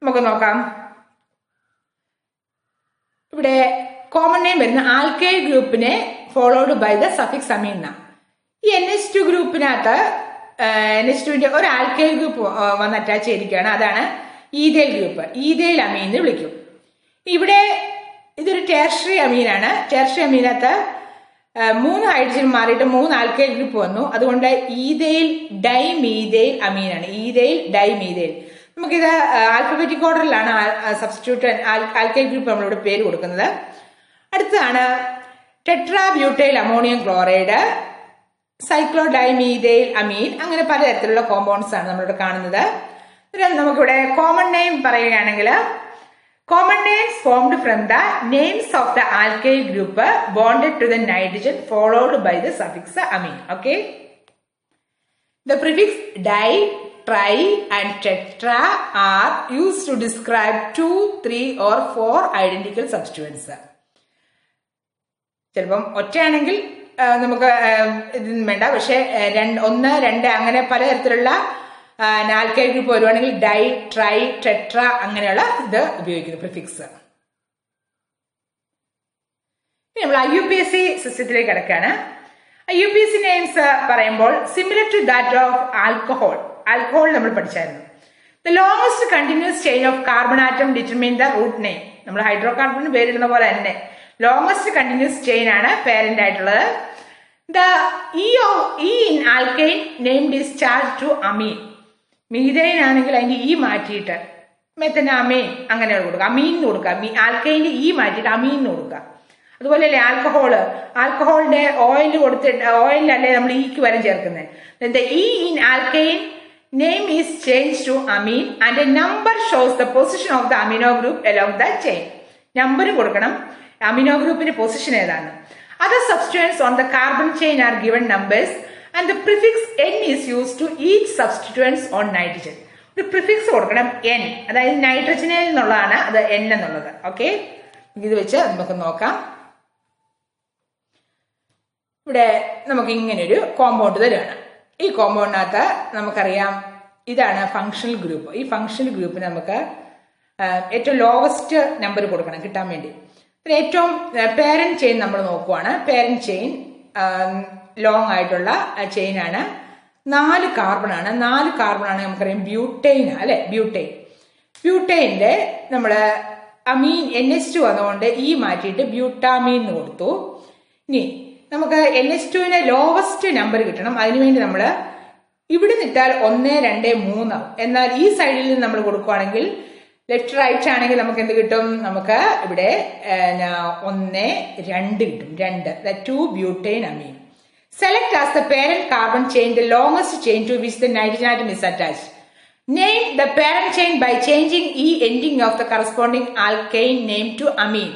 നമുക്ക് നോക്കാം. ഇവിടെ കോമൺ നെയിം വരുന്ന ആൽക്കൈൽ ഗ്രൂപ്പിനെ ഫോളോഡ് ബൈ ദ സഫിക്സ് അമീൻ എന്നാണ്. ഈ NH2 ഗ്രൂപ്പിനകത്ത് NH2വിന്റെ ഒരു ആൽക്കൈൽ ഗ്രൂപ്പ് വന്ന് അറ്റാച്ച് ചെയ്തിരിക്കുകയാണ്. അതാണ് ഈഥൈൽ ഗ്രൂപ്പ്. ഈഥൈൽ അമീൻ എന്ന് വിളിക്കും. ഇവിടെ ഇതൊരു ടെർഷ്യറി അമീനാണ്. ടെർഷ്യറി അമീനകത്ത് 3 ഹൈഡ്രജൻ മാറിയിട്ട് 3 ആൽക്കൈൽ ഗ്രൂപ്പ് വന്നു. അതുകൊണ്ട് ഈഥൈൽ ഡൈമീഥൈൽ അമീനാണ്. Ethyl dimethyl. നമുക്കിത് ആൽഫബറ്റിക് ഓർഡറിലാണ് സബ്സ്റ്റിറ്റ്യൂട്ട് ആൽക്കൈൽ ഗ്രൂപ്പ് നമ്മളിവിടെ പേര് കൊടുക്കുന്നത്. അടുത്തതാണ് ടെട്രാബ്യൂട്ടൈൽ അമോണിയം ക്ലോറൈഡ്, സൈക്ലോഡൈമീഥൈൽ അമീൻ, അങ്ങനെ പലതരത്തിലുള്ള കോമ്പൗണ്ട്സ് ആണ് നമ്മളിവിടെ കാണുന്നത്. നമുക്കിവിടെ കോമൺ നെയിം പറയുകയാണെങ്കിൽ common names formed from the names of the alkyl group bonded to the nitrogen followed by the suffix amine. Okay. The prefix di, tri and tetra are used to describe 2, 3 or 4 identical substituents. ചിലപ്പം ഒറ്റയാണെങ്കിൽ നമുക്ക് ഇതൊന്നും വേണ്ട. പക്ഷെ 1, 2 അങ്ങനെ പലതരത്തിലുള്ള alkyl group വരുവാണെങ്കിൽ di, tri, tetra അങ്ങനെയുള്ള ഇത് ഉപയോഗിക്കുന്നു പ്രിഫിക്സ്. നമ്മൾ IUPAC സിസ്റ്റത്തിലേക്ക് കിടക്കുകയാണ്. IUPAC നെയിംസ് പറയുമ്പോൾ similar to that of alcohol. Alcohol നമ്മൾ പഠിച്ചായിരുന്നു. The longest continuous chain of carbon atom determine the root name. നമ്മൾ ഹൈഡ്രോ കാർബണിന് പേരിടുന്ന പോലെ തന്നെ ലോങ്സ്റ്റ് കണ്ടിന്യൂസ് ചെയിൻ ആണ് പേരന്റ് ആയിട്ടുള്ളത്. The E in alkane named is charge to amine. Methane ആണെങ്കിൽ അതിന്റെ ഇ മാറ്റിയിട്ട് മെത്തനാമീൻ അങ്ങനെ കൊടുക്കുക, അമീൻ കൊടുക്കുക. ആൽക്കൈൻ്റെ ഇ മാറ്റിയിട്ട് അമീൻ കൊടുക്കുക. അതുപോലെ അല്ലേ ആൽക്കഹോളിന്റെ ഓയിൽ കൊടുത്തിട്ട് ഓയിലല്ലേ നമ്മൾ ഇക്ക് വരെ ചേർക്കുന്നത്. E in alkane name is change to amine and a number shows the position of the amino group along the chain. Number കൊടുക്കണം, അമിനോ ഗ്രൂപ്പിന്റെ പൊസിഷൻ ഏതാണ്. Other substituents on the carbon chain are given numbers and the prefix n is used to each substituents on nitrogen. ഒരു prefix കൊടുക്കണം n, അതായത് നൈട്രജനിൽ നിന്നുള്ളതാണ് അത് n എന്നുള്ളത്. Okay, ഇത് വെച്ച് നമുക്ക് നോക്കാം. ഇവിടെ നമുക്ക് ഇങ്ങനെ ഒരു കോമ്പൗണ്ട് തരുകയാണ്. ഈ കോമ്പൗണ്ടിനകത്ത് നമുക്കറിയാം ഇതാണ് ഫങ്ഷണൽ ഗ്രൂപ്പ്. ഈ ഫങ്ഷണൽ ഗ്രൂപ്പിന് നമുക്ക് ഏറ്റവും ലോവസ്റ്റ് നമ്പർ കൊടുക്കണം കിട്ടാൻ വേണ്ടി. ഏറ്റവും പേരന്റ് ചെയിൻ നമ്മൾ നോക്കുവാണ്. പേരന്റ് ചെയിൻ ലോങ് ആയിട്ടുള്ള ചെയിനാണ്. 4 കാർബൺ ആണ്. 4 കാർബൺ ആണ് നമുക്കറിയാം ബ്യൂട്ടൈൻ അല്ലെ. ബ്യൂട്ടൈനിലെ നമ്മള് അമീൻ NH2 വന്നുകൊണ്ട് ഈ മാറ്റിയിട്ട് ബ്യൂട്ടാമീൻ എന്ന് കൊടുത്തു. ഇനി നമുക്ക് NH2ന് ലോവസ്റ്റ് നമ്പർ കിട്ടണം. അതിനുവേണ്ടി നമ്മൾ ഇവിടെ നിട്ടാൽ 1, 2, 3 എന്നാൽ ഈ സൈഡിൽ നിന്ന് നമ്മൾ കൊടുക്കുവാണെങ്കിൽ ലെഫ്റ്റ് റൈറ്റ് ആണെങ്കിൽ നമുക്ക് എന്ത് കിട്ടും? നമുക്ക് ഇവിടെ 1, 2 കിട്ടും. 2 2 butane amine. Select as the parent carbon chain the longest chain to which the nitrogen atom is attached. Name the parent chain by changing E ending of the corresponding alkane name to amine.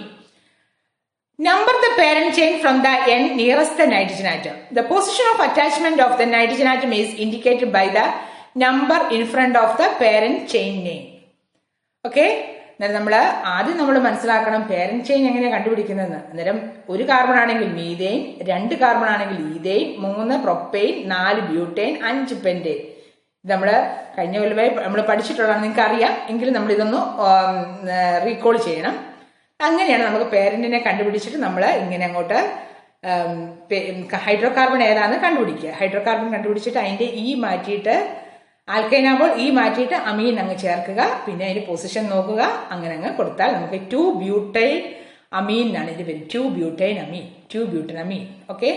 Number the parent chain from the end nearest the nitrogen atom. The position of attachment of the nitrogen atom is indicated by the number in front of the parent chain name. Okay? നമ്മൾ ആദ്യം നമ്മൾ മനസ്സിലാക്കണം parent chain എങ്ങനെയാണ് കണ്ടുപിടിക്കുന്നതെന്ന്. അന്നേരം 1 carbon ആണെങ്കിൽ methane, 2 carbon ആണെങ്കിൽ ethyne, 3 propyne, 4 butyne, 5 പെന്റൈൻ. ഇത് നമ്മൾ കഴിഞ്ഞ കൊല്ലമായി നമ്മൾ പഠിച്ചിട്ടുള്ളതാണ്, നിങ്ങൾക്ക് അറിയാം. എങ്കിലും നമ്മൾ ഇതൊന്ന് റീകോൾ ചെയ്യണം. അങ്ങനെയാണ് നമുക്ക് പേരന്റിനെ കണ്ടുപിടിച്ചിട്ട് നമ്മൾ ഇങ്ങനെ അങ്ങോട്ട് ഹൈഡ്രോ കാർബൺ ഏതാണെന്ന് കണ്ടുപിടിക്കുക. ഹൈഡ്രോ കാർബൺ കണ്ടുപിടിച്ചിട്ട് അതിന്റെ ഇ മാറ്റിയിട്ട് ആൽക്കൈൻ ആകുമ്പോൾ ഈ മാറ്റിയിട്ട് അമീൻ അങ്ങ് ചേർക്കുക. പിന്നെ അതിന്റെ പൊസിഷൻ നോക്കുക. അങ്ങനെ അങ്ങ് കൊടുത്താൽ നമുക്ക് 2 ബ്യൂട്ടൈൻ അമീൻ എന്നാണ് ഇത് പേര്. 2 butane amine, 2 butan amine. Okay,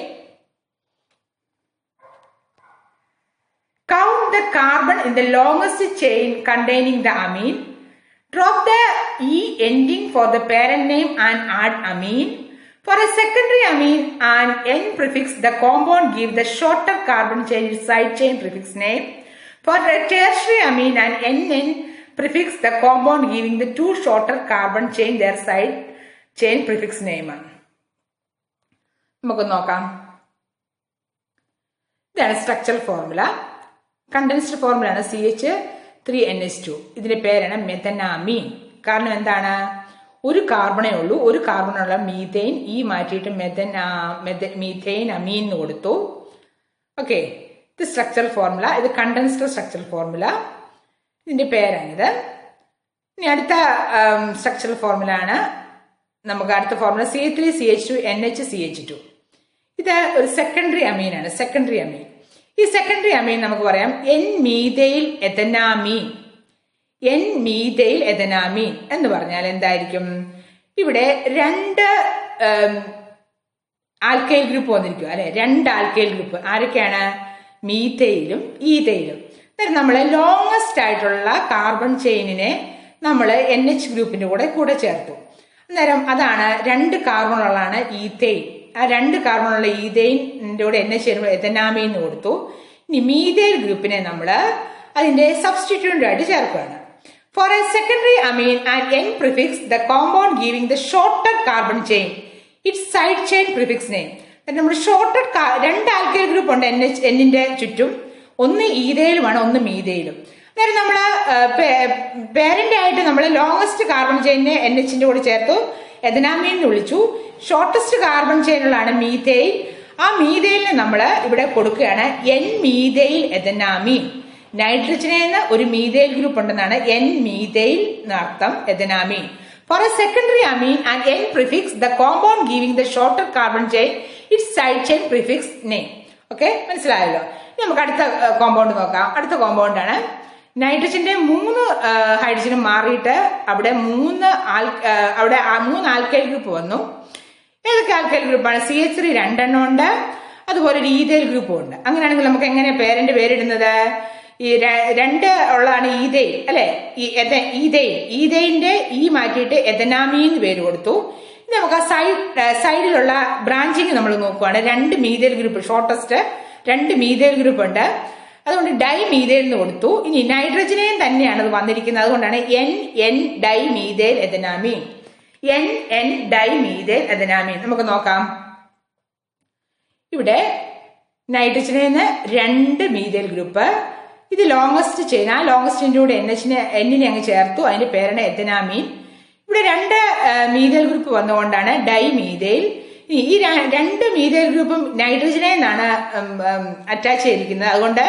count the carbon in the longest chain containing the amine. Drop the E ending for the parent name and add amine. For a secondary amine and N prefix, the compound give the shorter carbon chain its side chain prefix name. For a tertiary amine and NN prefix, the compound giving the 2 shorter carbon chain their side chain prefix name. നമുക്ക് നോക്കാം. ഇതാണ് structural formula. Condensed formula ആണ് CH3NH2. ഇതിന്റെ പേരാണ് മെഥനാമീൻ. കാരണം എന്താണ്? 1 കാർബണേ ഉള്ളൂ. 1 കാർബണുള്ള methane ഈ മാറ്റിയിട്ട് മീഥൈൻ അമീൻ എന്ന് കൊടുത്തു. ഓക്കെ, ഇത് സ്ട്രക്ചറൽ ഫോർമുല. ഇത് കണ്ടൻസ്ഡ് സ്ട്രക്ചറൽ ഫോർമുല. ഇതിന്റെ പേരാണിത്. ഇനി അടുത്ത സ്ട്രക്ചറൽ ഫോർമുല ആണ്. നമുക്ക് അടുത്ത ഫോർമുല CH3CH2NH2. ഇത് ഒരു സെക്കൻഡറി അമീൻ ആണ്. സെക്കൻഡറി അമീൻ. ഈ സെക്കൻഡറി അമീൻ നമുക്ക് പറയാം N മീഥൈൽ എഥനാമീൻ. N മീഥൈൽ എഥനാമീൻ എന്ന് പറഞ്ഞാൽ എന്തായിരിക്കും? ഇവിടെ 2 ആൽക്കൈൽ ഗ്രൂപ്പ് വന്നിരിക്കും അല്ലെ. 2 ആൽക്കൈൽ ഗ്രൂപ്പ് ആരൊക്കെയാണ്? മീഥൈലും ഈഥൈലും. നമ്മളെ ലോങ്ങസ്റ്റ് ആയിട്ടുള്ള കാർബൺ ചെയിനിനെ നമ്മൾ NH ഗ്രൂപ്പിന്റെ കൂടെ ചേർത്തു. അന്നേരം അതാണ് 2 കാർബണുകളാണ് ഈഥൈൻ. ആ 2 കാർബണുള്ള ഈതെയിൻ്റെ കൂടെ എന്നെ ചേരുമ്പോൾ എഥനാമീൻ എന്ന് കൊടുത്തു. ഇനി മീഥൈൽ ഗ്രൂപ്പിനെ നമ്മൾ അതിന്റെ സബ്സ്റ്റിറ്റ്യൂന്റ് ആയിട്ട് ചേർക്കുകയാണ്. For a secondary amine and N prefix the compound giving the shorter carbon chain its side chain prefix name. നമ്മൾ ഷോർട്ടർ 2 ആൽക്കൈൽ ഗ്രൂപ്പ് ഉണ്ട് എന്നിന്റെ ചുറ്റും, ഒന്ന് ഈഥയിലുമാണ്, ഒന്ന് മീഥയിലും. അന്നേരം നമ്മൾ പേരന്റ് ആയിട്ട് നമ്മൾ ലോങ്സ്റ്റ് കാർബൺ ചെയിനെ NHന്റെ കൂടെ ചേർത്തു എഥനാമീൻ എന്ന് വിളിച്ചു. ഷോർട്ടസ്റ്റ് കാർബൺ ചെയിനുകളാണ് മീഥൈൽ. ആ മീഥൈലിന് നമ്മൾ ഇവിടെ കൊടുക്കുകയാണ് എൻ മീഥൈൽ എഥനാമീൻ. നൈട്രജന് ഒരു മീഥൈൽ ഗ്രൂപ്പ് ഉണ്ടെന്നാണ് എൻ മീഥൈൽ എന്നർത്ഥം ethanamine. For a secondary amine and N prefix the compound giving the shorter carbon chain its side chain prefix name. Okay, മനസ്സിലായല്ലോ. നമുക്ക് അടുത്ത കോമ്പൗണ്ട് നോക്കാം. അടുത്ത കോമ്പൗണ്ട് ആണ് നൈട്രജന്റെ 3 ഹൈഡ്രജനും മാറിയിട്ട് അവിടെ 3 ആൽക്കൈൽ ഗ്രൂപ്പ് വന്നു. ഏതൊക്കെ ആൽക്കൈൽ ഗ്രൂപ്പാണ്? CH3 2 ഉണ്ട്, അതുപോലെ ഒരു ഈഥൈൽ ഗ്രൂപ്പും ഉണ്ട്. അങ്ങനെയാണെങ്കിൽ നമുക്ക് എങ്ങനെ പേരന്റ് പേരിടുന്നത്? ഈ 2 ഉള്ളതാണ് ഈഥൈൽ അല്ലെ, ഈഥൈലിന്റെ മാറ്റിയിട്ട് എഥനാമീൻ പേര് കൊടുത്തു. നമുക്ക് ആ സൈഡിലുള്ള ബ്രാഞ്ചിങ് നമ്മൾ നോക്കുവാണ്. 2 methyl group, shortest 2 methyl group ഉണ്ട്, അതുകൊണ്ട് ഡൈ മീഥൈൽ എന്ന് കൊടുത്തു. ഇനി നൈട്രജനെയും തന്നെയാണ് അത് വന്നിരിക്കുന്നത്, അതുകൊണ്ടാണ് N di methyl ethanamine. N di methyl ethanamine. നമുക്ക് നോക്കാം. ഇവിടെ നൈട്രജന് 2 മീഥൈൽ ഗ്രൂപ്പ്, ഇത് ലോങ്സ്റ്റ് ചെയിൻ. ആ ലോങ്സ്റ്റിന്റെ കൂടെ എന്നിനെ അങ്ങ് ചേർത്തു, അതിന്റെ പേരാണ് എഥനാമീൻ. ഇവിടെ 2 മീഥൈൽ ഗ്രൂപ്പ് വന്നുകൊണ്ടാണ് ഡൈ മീഥൈൽ. ഈ 2 മീഥൈൽ ഗ്രൂപ്പും നൈട്രജനെ നിന്നാണ് അറ്റാച്ച് ചെയ്തിരിക്കുന്നത്, അതുകൊണ്ട്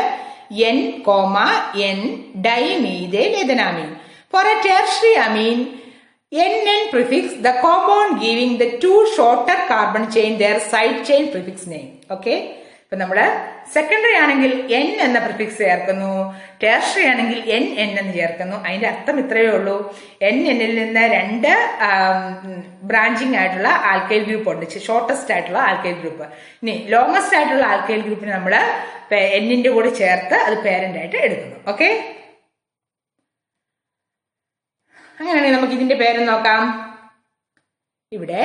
N, di methyl ethanamine. For a tertiary amine NN prefix the compound giving the 2 shorter carbon chain their side chain prefix name. Okay, ഇപ്പൊ നമ്മള് സെക്കൻഡറി ആണെങ്കിൽ N എന്ന prefix ചേർക്കുന്നു, ടെർഷ്യറി ആണെങ്കിൽ NN എന്ന് ചേർക്കുന്നു. അതിന്റെ അർത്ഥം ഇത്രയേ ഉള്ളൂ. NNൽ നിന്ന് 2 ബ്രാഞ്ചിങ് ആയിട്ടുള്ള ആൽക്കൈൽ ഗ്രൂപ്പ് ഉണ്ട്, ഷോർട്ടസ്റ്റ് ആയിട്ടുള്ള ആൽക്കൈൽ ഗ്രൂപ്പ്. ഇനി ലോങ്സ്റ്റ് ആയിട്ടുള്ള ആൽക്കൈൽ ഗ്രൂപ്പിന് നമ്മള് Nന്റെ കൂടെ ചേർത്ത് അത് പേരന്റ് ആയിട്ട് എടുക്കുന്നു. ഓക്കെ, അങ്ങനെയാണെങ്കിൽ നമുക്ക് ഇതിന്റെ പേര് നോക്കാം. ഇവിടെ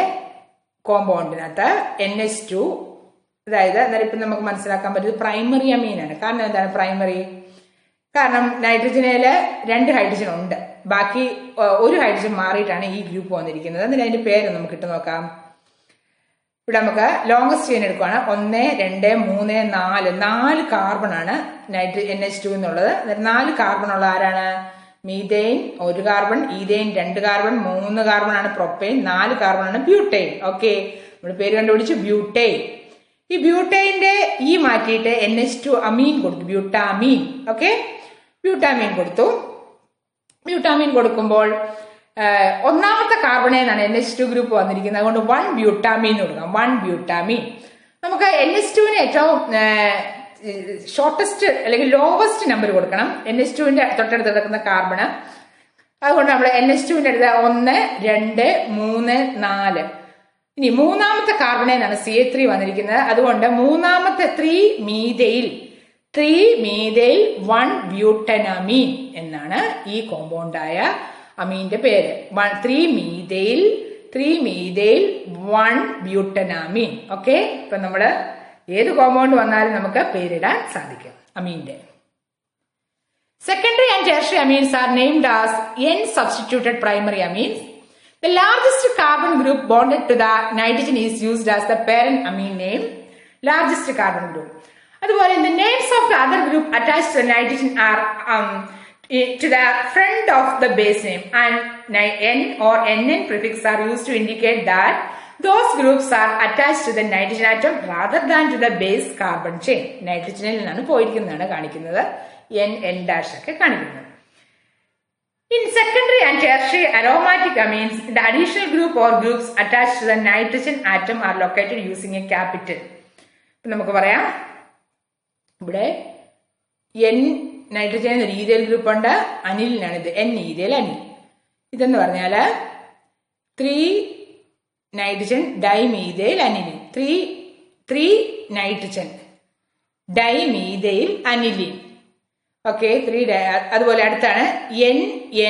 കോമ്പൗണ്ടിനകത്ത് NH2, അതായത് അന്നേരം ഇപ്പം നമുക്ക് മനസ്സിലാക്കാൻ പറ്റുന്നത് പ്രൈമറി അമീനാണ്. കാരണം എന്താണ് പ്രൈമറി? കാരണം നൈട്രജനില് 2 ഹൈഡ്രജൻ ഉണ്ട്, ബാക്കി 1 ഹൈഡ്രജൻ മാറിയിട്ടാണ് ഈ ഗ്രൂപ്പ് വന്നിരിക്കുന്നത്. എന്നിട്ട് അതിന്റെ പേര് നമുക്ക് ഇട്ട് നോക്കാം. ഇവിടെ നമുക്ക് ലോങ്സ്റ്റ് ചെയിൻ എടുക്കുകയാണ്. 1, 2, 3, 4 കാർബൺ ആണ് NH2 എന്നുള്ളത്. 4 കാർബൺ ഉള്ള ആരാണ്? Methane 1 carbon, ethyne 2 carbon, 3 carbon ആണ് പ്രൊപ്പൈൻ, 4 കാർബൺ ആണ് ബ്യൂട്ടൈൻ. ഓക്കെ, നമ്മുടെ പേര് കണ്ടുപിടിച്ചു ബ്യൂട്ടൈൻ. ഈ ബ്യൂട്ടൈന്റെ മാറ്റിയിട്ട് NH2 അമീൻ കൊടുത്തു, ബ്യൂട്ടാമീൻ. ഓക്കെ, ബ്യൂട്ടാമീൻ കൊടുത്തു. ബ്യൂട്ടാമീൻ കൊടുക്കുമ്പോൾ 1ാമത്തെ കാർബണിൽ നിന്നാണ് NH2 ഗ്രൂപ്പ് വന്നിരിക്കുന്നത്, അതുകൊണ്ട് 1 ബ്യൂട്ടാമീൻ കൊടുക്കാം. 1 ബ്യൂട്ടാമീൻ. നമുക്ക് NH2ന് ഏറ്റവും ഷോർട്ടസ്റ്റ് അല്ലെങ്കിൽ ലോവസ്റ്റ് നമ്പർ കൊടുക്കണം. NH2ന്റെ തൊട്ടടുത്ത് കിടക്കുന്ന കാർബണ്, അതുകൊണ്ട് നമ്മൾ NH2ന്റെ അടുത്ത് 1, 2, 3, 4. ഇനി 3ാമത്തെ കാർബണിൽ നിന്നാണ് CH3 വന്നിരിക്കുന്നത്, അതുകൊണ്ട് 3ാമത്തെ 3 മീഥൈൽ 1 ബ്യൂട്ടനമീൻ എന്നാണ് ഈ കോമ്പൗണ്ടായ അമീന്റെ പേര്. 3 മീഥൈൽ 1 ബ്യൂട്ടനാമീൻ. ഓക്കെ, ഇപ്പൊ നമ്മള് ഏത് കോമ്പൗണ്ട് വന്നാലും നമുക്ക് പേരിടാൻ സാധിക്കും അമീന്റെ. Secondary and tertiary amines are named as N-substituted primary amines. The largest carbon group bonded to the nitrogen is used as the parent amine name. Largest carbon group. അതുപോലെ the names of the other group attached to the nitrogen are to the front of the base name, and N or NN prefix are used to indicate that those groups are attached to the nitrogen atom rather than to the base carbon chain. നൈട്രജനിൽ നിന്നാണ് പോയിരിക്കുന്നതാണ് കാണിക്കുന്നത്, N dash ഒക്കെ കാണിക്കുന്നത്. In secondary and tertiary aromatic amines, the additional group or groups attached to the nitrogen atom are located using a capital. നമുക്ക് പറയാം, ഇവിടെ N nitrogen ഒരു ethyl group ഉണ്ട്, അനിലിനാണ് ഇത് N ഈഥൈൽ അനിൽ. ഇതെന്ന് പറഞ്ഞാൽ 3 nitrogen dimethyl aniline, 3 nitrogen dimethyl aniline. Okay, 3. അതുപോലെ അടുത്താണ്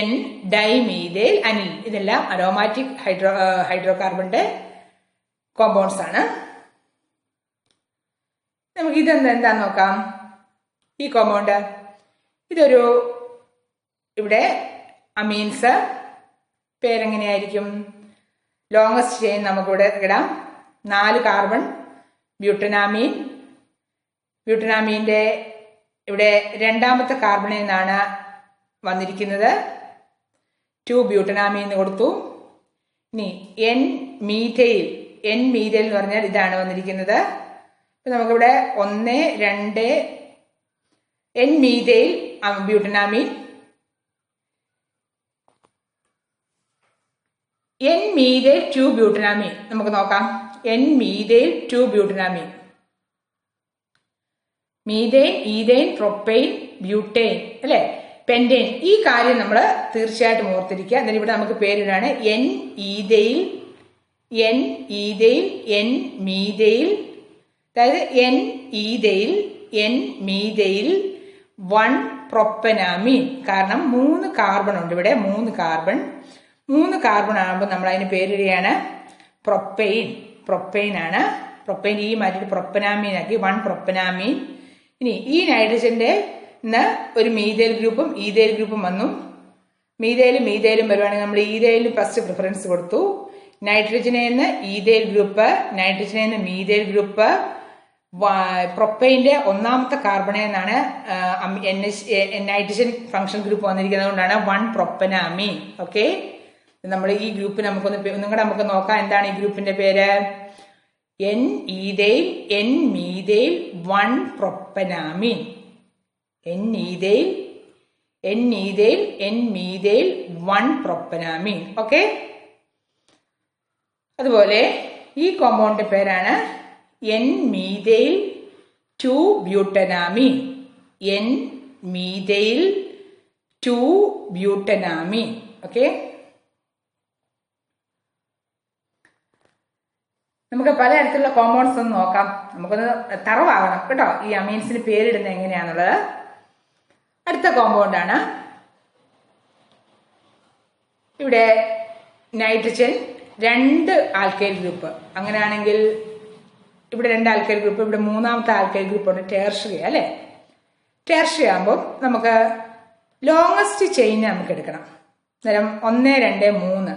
N ഡൈമീഥൈൽ അനിലിൻ. ഇതെല്ലാം അരോമാറ്റിക് ഹൈഡ്രോകാർബണിന്റെ കോമ്പൗണ്ട്സ് ആണ്. നമുക്ക് എന്താന്ന് നോക്കാം. ഈ കോമ്പൗണ്ട് ഇതൊരു ഇവിടെ അമീൻസ് പേരെങ്ങനെയായിരിക്കും? ലോങ്ങസ്റ്റ് ചെയിൻ നമുക്കിവിടെ ഇടാം. 4 കാർബൺ ബ്യൂട്ടനാമീൻ. ബ്യൂട്ടനാമീൻ്റെ ഇവിടെ രണ്ടാമത്തെ കാർബണിൽ നിന്നാണ് വന്നിരിക്കുന്നത്. 2 ബ്യൂട്ടനാമീൻ കൊടുത്തു. ഇനി എൻ മീഥൈൽ എന്ന് പറഞ്ഞാൽ ഇതാണ് വന്നിരിക്കുന്നത്. നമുക്കിവിടെ 1, 2 N methyl butanamine. N methyl 2 butanamine നമുക്ക് നോക്കാം. N methyl 2 butanamine. Methane, ethane, propane, butane അല്ലെ, പെന്റൈൻ. ഈ കാര്യം നമ്മൾ തീർച്ചയായിട്ടും ഓർത്തിരിക്കുക. എന്നിട്ട് ഇവിടെ നമുക്ക് പേരിടാണ് N ethyl, N ethyl, N methyl. അതായത് N ethyl, N methyl 1 propanamine. കാരണം 3 കാർബൺ ഉണ്ട് ഇവിടെ. 3 കാർബൺ ആകുമ്പോൾ നമ്മൾ അതിന് പേരിടുകയാണ് പ്രൊപ്പൈൻ. പ്രൊപ്പൈൻ ആണ്. പ്രൊപ്പൈൻ ഈ മാറ്റിയിട്ട് പ്രൊപ്പനാമീൻ ആക്കി. 1 പ്രൊപ്പനാമീൻ. ഇനി ഈ നൈട്രജന്റെ ഒരു മീഥൈൽ ഗ്രൂപ്പും ഈഥൈൽ ഗ്രൂപ്പും വന്നു. മീഥൈലും വരുവാണെങ്കിൽ നമ്മൾ ഈഥൈലിന് ഫസ്റ്റ് പ്രിഫറൻസ് കൊടുത്തു. നൈട്രജനിൽ നിന്ന് ഈഥൈൽ ഗ്രൂപ്പ്, നൈട്രജനിൽ നിന്ന് മീഥൈൽ ഗ്രൂപ്പ്. പ്രൊപ്പൈൻ്റെ 1ാമത്തെ കാർബണിൽ നിന്നാണ് നൈട്രജൻ ഫംഗ്ഷൻ ഗ്രൂപ്പ് വന്നിരിക്കുന്നത് കൊണ്ടാണ് 1 പ്രൊപ്പനാമീൻ. ഓക്കെ, നമ്മൾ ഈ ഗ്രൂപ്പ് നമുക്ക് നോക്കാം. എന്താണ് ഈ ഗ്രൂപ്പിന്റെ പേര്? N ethyl, N methyl 1 propanamine. N ethyl, N methyl 1 propanamine. Okay, അതുപോലെ ഈ കോമ്പൗണ്ടിന്റെ പേരാണ് N methyl 2 butanamine. N methyl 2 butanamine. Okay, നമുക്ക് പലതരത്തിലുള്ള കോമ്പൗണ്ട്സ് ഒന്ന് നോക്കാം. നമുക്കൊന്ന് തറവാകണം കേട്ടോ ഈ അമീൻസിന് പേരിടുന്നത് എങ്ങനെയാന്നുള്ളത്. അടുത്ത കോമ്പൗണ്ടാണ് ഇവിടെ നൈട്രജൻ 2 ആൽക്കൈൽ ഗ്രൂപ്പ്. അങ്ങനെയാണെങ്കിൽ ഇവിടെ 2 ആൽക്കൈൽ ഗ്രൂപ്പ്, ഇവിടെ 3ാമത്തെ ആൽക്കൈൽ ഗ്രൂപ്പുണ്ട് ടെർഷ്യറി അല്ലെ. ടെർഷ്യറി ആകുമ്പോൾ നമുക്ക് ലോങ്ങസ്റ്റ് ചെയിൻ നമുക്ക് എടുക്കണം. അന്നേരം 1, 2,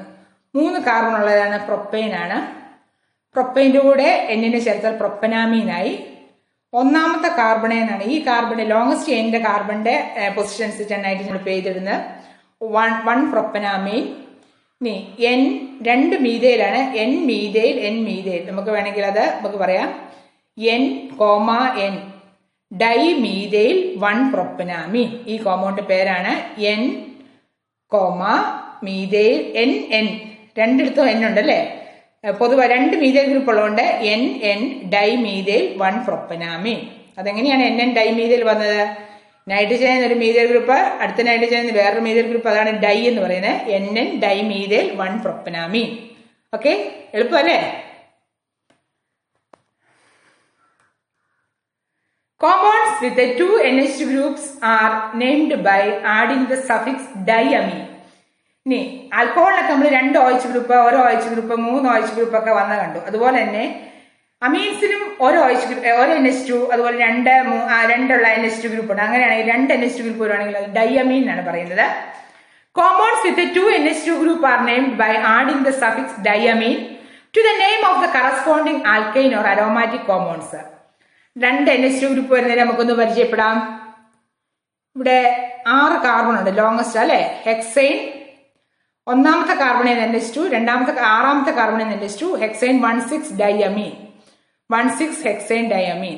3 കാർബൺ ഉള്ളതാണ് പ്രൊപ്പൈൻ ആണ്. പ്രൊപ്പൈൻ്റെ കൂടെ എന്നിനെ ചേർത്താൽ പ്രൊപ്പനാമീനായി. 1ാമത്തെ കാർബണിൽ നിന്നാണ് ഈ കാർബൺ ലോങ്ങസ്റ്റ് ചെയിനിന്റെ കാർബണിന്റെ പൊസിഷൻ അനുസരിച്ചാണ് നൈട്രജൻ പേരിടുന്നത്. 1 പ്രൊപ്പനാമീൻ. ഇനി എൻ 2 മീഥൈലാണ്. എൻ മീഥൈൽ നമുക്ക് വേണമെങ്കിൽ അത് നമുക്ക് പറയാം എൻ, എൻ ഡൈ മീഥൈൽ 1 പ്രൊപ്പനാമീൻ. ഈ കോമ്പൗണ്ട് പേരാണ് എൻ, മീഥൈൽ. എൻ രണ്ടിടത്തും എൻ ഉണ്ടല്ലേ. പൊതുവെ 2 മീഥൈൽ ഗ്രൂപ്പ് ഉള്ളതുകൊണ്ട് എൻ ഡൈ മീഥൈൽ 1 പ്രൊപ്പനാമീൻ. അതെങ്ങനെയാണ് എൻ ഡൈ മീഥൈൽ വന്നത്? നൈട്രജനിൽ ഒരു മീഥൈൽ ഗ്രൂപ്പ്, അടുത്ത നൈട്രജനിൽ വേറൊരു മീഥൈൽ ഗ്രൂപ്പ്, അതാണ് ഡൈ എന്ന് പറയുന്നത്. N di methyl 1 propanamine. Okay, എളുപ്പമല്ലേ? Compounds with the 2 NH2 groups are named by adding the suffix diamine. ഇനി ആൽക്കഹോളിലൊക്കെ നമ്മൾ 2 OH group, 1 OH group, 3 OH group ഒക്കെ വന്ന കണ്ടു. അതുപോലെ തന്നെ അമീൻസിനും 1 NH2, അതുപോലെ 2 NH2 ഗ്രൂപ്പ് ഉണ്ട്. അങ്ങനെയാണെങ്കിൽ 2 NH2 ഗ്രൂപ്പ് വരുവാണെങ്കിൽ അത് ഡയമീൻ എന്നാണ് പറയുന്നത്. Compounds with the 2 NH2 group are named by adding the suffix diamine to the name of the corresponding alkane or aromatic compounds. 2 NH2 group വരുന്നതിന് നമുക്കൊന്ന് പരിചയപ്പെടാം. ഇവിടെ 6 കാർബൺ ഉണ്ട്, ലോങ്ങസ്റ്റ് അല്ലെ. ഹെക്സൈൻ 1ാമത്തെ കാർബണിൽ NH2, 6ാമത്തെ കാർബണിൽ NH2, hexane 16 diamine, 16 hexane diamine.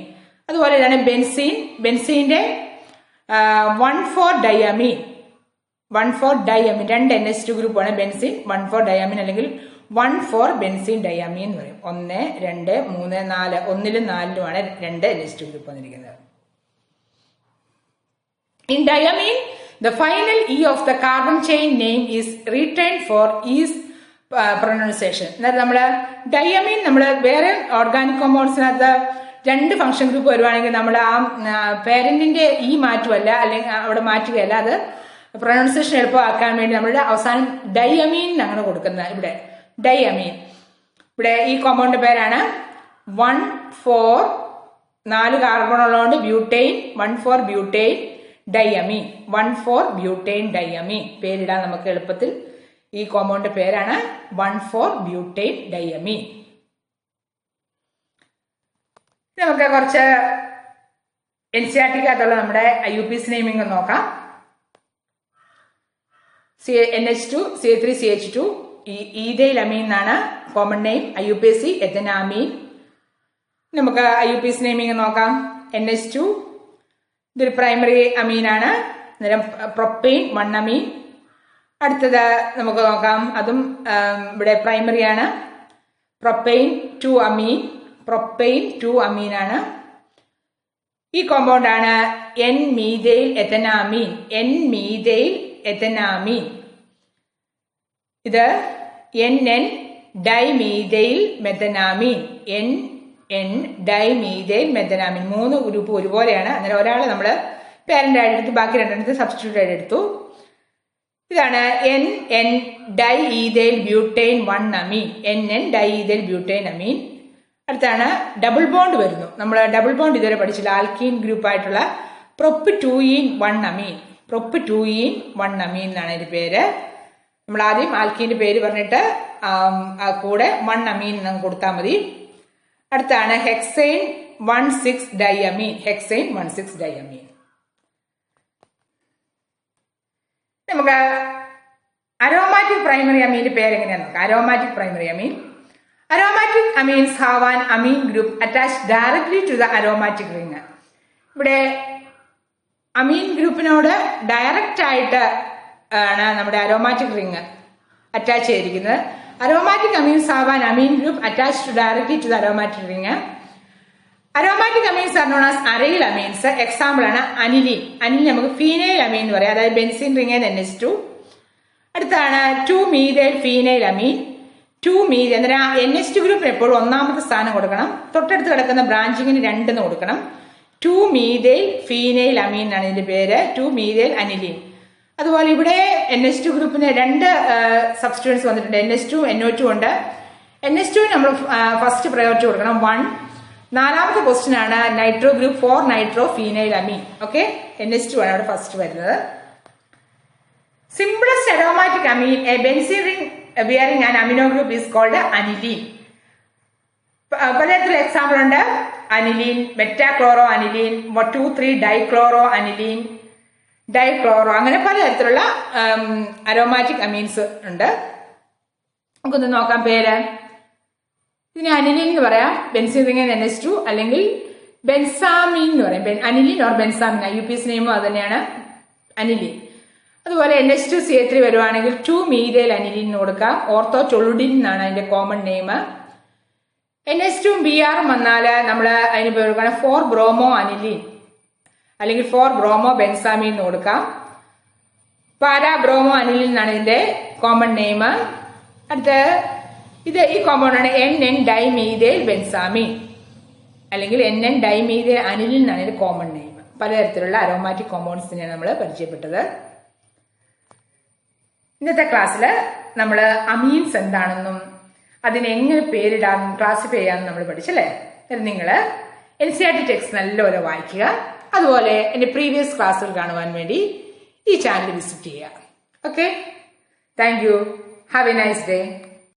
അതുപോലെ തന്നെ ബെൻസീന്റെ 14 ഡയമീൻ, 14 ഡയമീൻ. 2 NH2 ഗ്രൂപ്പാണ് ബെൻസീൻ. 14 ഡയമീൻ അല്ലെങ്കിൽ 14 ബെൻസീൻ ഡയമീൻ എന്ന് പറയും. 1, 2, 3, 4, 1ലും 4ലുമാണ് 2 NH2 ഗ്രൂപ്പ് വന്നിരിക്കുന്നത്. In diamine, the final E of the carbon chain name is retained for ease pronunciation. അതായത് നമ്മള് ഡയമീൻ വേറെ ഓർഗാനിക് കോമ്പൗണ്ട്സിനകത്ത് 2 ഫംഗ്ഷൻ ഗ്രൂപ്പ് വരുവാണെങ്കിൽ നമ്മൾ ആ പേരന്റിന്റെ ഈ മാറ്റുമല്ല, അല്ലെങ്കിൽ അവിടെ മാറ്റുകയല്ല, അത് പ്രൊനൗൺസിയേഷൻ എളുപ്പമാക്കാൻ വേണ്ടി നമ്മളുടെ അവസാനം ഡയമീൻ അങ്ങനെ കൊടുക്കുന്നത്. ഇവിടെ ഡയമീൻ, ഇവിടെ ഈ കോമ്പൗണ്ടിന്റെ പേരാണ് 1,4 4 കാർബൺ ഉള്ളതുകൊണ്ട് ബ്യൂട്ടെയിൻ 1,4 ബ്യൂട്ടെയിൻ ഡൈയമീൻ 1,4 ബ്യൂട്ടെയിൻ ഡൈയമീൻ പേരിടാൻ നമുക്ക് എളുപ്പത്തിൽ. ഈ കോമ്പൗണ്ട് പേരാണ് 1,4 ബ്യൂട്ടെയിൻ ഡൈയമീൻ. നമുക്ക് കുറച്ച് NCERT-ക്കകത്തുള്ള നമ്മുടെ IUPAC നെയിമിംഗ് നോക്കാം. NH2 CH3CH2 ഈഥൈൽ അമീൻ എന്നാണ് കോമൺ നെയിം. IUPAC എഥനാമീൻ. നമുക്ക് IUPAC നെയിമിംഗ് നോക്കാം. NH2 ഇതൊരു പ്രൈമറി അമീനാണ്. അന്നേരം പ്രൊപ്പെയിൻ 1 അമീൻ. അടുത്തത് നമുക്ക് നോക്കാം, അതും ഇവിടെ പ്രൈമറി ആണ്. Propane 2 amine. പ്രൊപ്പെയിൻ 2 അമീനാണ്. ഈ കോമ്പൗണ്ട് ആണ് N-മീഥൈൽ എഥനാമീൻ. N methyl ethanamine. ഇത് NN dimethyl methanamine. NN dimethyl methanamine. 3 group ഒരുപോലെയാണ്. അന്നേരം ഒരാളെ നമ്മൾ പാരന്റ് ആയിട്ട് എടുത്തു, ബാക്കി 2 സബ്സ്റ്റിറ്റ്യൂട്ട് ആയിട്ട് എടുത്തു. ഇതാണ് NN ഡൈഈഥൈൽ ബ്യൂട്ടെയിൻ 1 അമീൻ. NN ഡൈഈഥൈൽ ബ്യൂട്ടെയിൻ അമീൻ. അടുത്താണ് ഡബിൾ ബോണ്ട് വരുന്നു. നമ്മൾ ഡബിൾ ബോണ്ട് ഇതുവരെ പഠിച്ചില്ല. ആൽക്കീൻ ഗ്രൂപ്പ് ആയിട്ടുള്ള പ്രൊപ്പ്-2-ഈൻ 1 അമീൻ. പ്രൊപ്പ്-2-ഈൻ 1 അമീൻ എന്നാണ് ഇതിന്റെ പേര്. നമ്മൾ ആദ്യം ആൽക്കീന്റെ പേര് പറഞ്ഞിട്ട് കൂടെ 1 അമീൻ എന്ന് കൊടുത്താൽ മതി. അടുത്താണ് ഹെക്സൈൻ 1,6 ഡൈയമീൻ. ഹെക്സൈൻ 1,6 ഡൈയമീൻ. നമുക്ക് അരോമാറ്റിക് പ്രൈമറി അമീന്റെ പേര് എങ്ങനെയാന്ന് നോക്കാം. Aromatic primary Ameen. Aromatic amines have an amine group attached directly to the aromatic ring. ഇവിടെ അമീൻ ഗ്രൂപ്പിനോട് ഡയറക്റ്റ് ആയിട്ട് ആണ് നമ്മുടെ അരോമാറ്റിക് റിംഗ് അറ്റാച്ച് ചെയ്തിരിക്കുന്നത്. Aromatic amines have an amine group attached directly to the aromatic ring. Aromatic amines are known as aryl amines. Example ആണ് aniline. Aniline നമുക്ക് phenyl amine എന്ന് പറയാം. അതായത് ബെൻസീൻ റിംഗ് NH2. അടുത്താണ് 2-മീഥൈൽ ഫീനൈൽ അമീൻ. 2-മീഥൈൽ അന്നേരം NH2 ഗ്രൂപ്പിന് എപ്പോഴും 1ാമത്തെ സ്ഥാനം കൊടുക്കണം. തൊട്ടടുത്ത് കിടക്കുന്ന ബ്രാഞ്ചിങ്ങിന് 2 കൊടുക്കണം. 2-മീഥൈൽ ഫീനൈൽ അമീൻ എന്നാണ് ഇതിന്റെ പേര്. 2-മീഥൈൽ അനിലിൻ. അതുപോലെ ഇവിടെ NH2 ഗ്രൂപ്പിന് 2 സബ്സ്റ്റിറ്റ്യൂൻസ് വന്നിട്ടുണ്ട്. NH2 NO2 ഉണ്ട്. NH2 നമ്മൾ ഫസ്റ്റ് പ്രയോറിറ്റി കൊടുക്കണം 1. 4ാമത്തെ ക്വസ്റ്റ്യൻ ആണ് nitro group 4 nitro phenyl amine. Okay, NH2 ആണ് അവിടെ ഫസ്റ്റ് വരുന്നത്. Simplest aromatic amine a benzene ring bearing an amino group is called aniline. പലതരത്തിലുള്ള എക്സാമ്പിൾ ഉണ്ട്. Aniline, meta chloro aniline, 2,3 dichloro aniline, dichloro, അങ്ങനെ പലതരത്തിലുള്ള അരോമാറ്റിക് അമീൻസ് ഉണ്ട്. നമുക്കൊന്ന് നോക്കാം പേര്. ഇതിന് അനിലീൻ എന്ന് പറയാം. ബെൻസീൻ റിംഗ് NH2 അല്ലെങ്കിൽ ബെൻസാമീൻ എന്ന് പറയും. Aniline or ബെൻസാമീൻ. IUPAC നെയിമും അത് തന്നെയാണ്, അനിലീൻ. അതുപോലെ NH2CH3 വരുവാണെങ്കിൽ 2-മീഥൈൽ അനിലിൻ കൊടുക്കാം. ഓർത്തോടൊളുഡിൻ എന്നാണ് അതിന്റെ കോമൺ നെയിം. NH2 BR വന്നാൽ നമ്മൾ അതിന് പേര് കൊടുക്കണം 4-ബ്രോമോ അനിലിൻ അല്ലെങ്കിൽ 4-ബ്രോമോ ബെൻസാമീൻ എന്ന് കൊടുക്കാം. പാരാബ്രോമോ അനിലിൻ എന്നാണ് ഇതിന്റെ കോമൺ നെയിം. അടുത്ത് ഈ കോമ്പൗണ്ട് ആണ് NN ഡൈമീഥൈൽ ബെൻസാമീൻ അല്ലെങ്കിൽ NN ഡൈമീഥൈൽ അനിലിൻ എന്നാണ് ഇതിന്റെ കോമൺ നെയിം. പലതരത്തിലുള്ള അരോമാറ്റിക് കോമ്പൗണ്ട്സിനെയാണ് നമ്മൾ പരിചയപ്പെട്ടത്. ഇന്നത്തെ ക്ലാസ്സിൽ നമ്മൾ അമീൻസ് എന്താണെന്നും അതിനെങ്ങനെ പേരിടാനും ക്ലാസിഫൈ ചെയ്യാമെന്നും നമ്മൾ പഠിച്ചല്ലേ. നിങ്ങൾ NCERT ടെക്സ്റ്റ് നല്ലപോലെ വായിക്കുക. അതുപോലെ എൻ്റെ പ്രീവിയസ് ക്ലാസ്സുകൾ കാണുവാൻ വേണ്ടി ഈ ചാനൽ വിസിറ്റ് ചെയ്യുക. Okay, thank you. Have A nice day.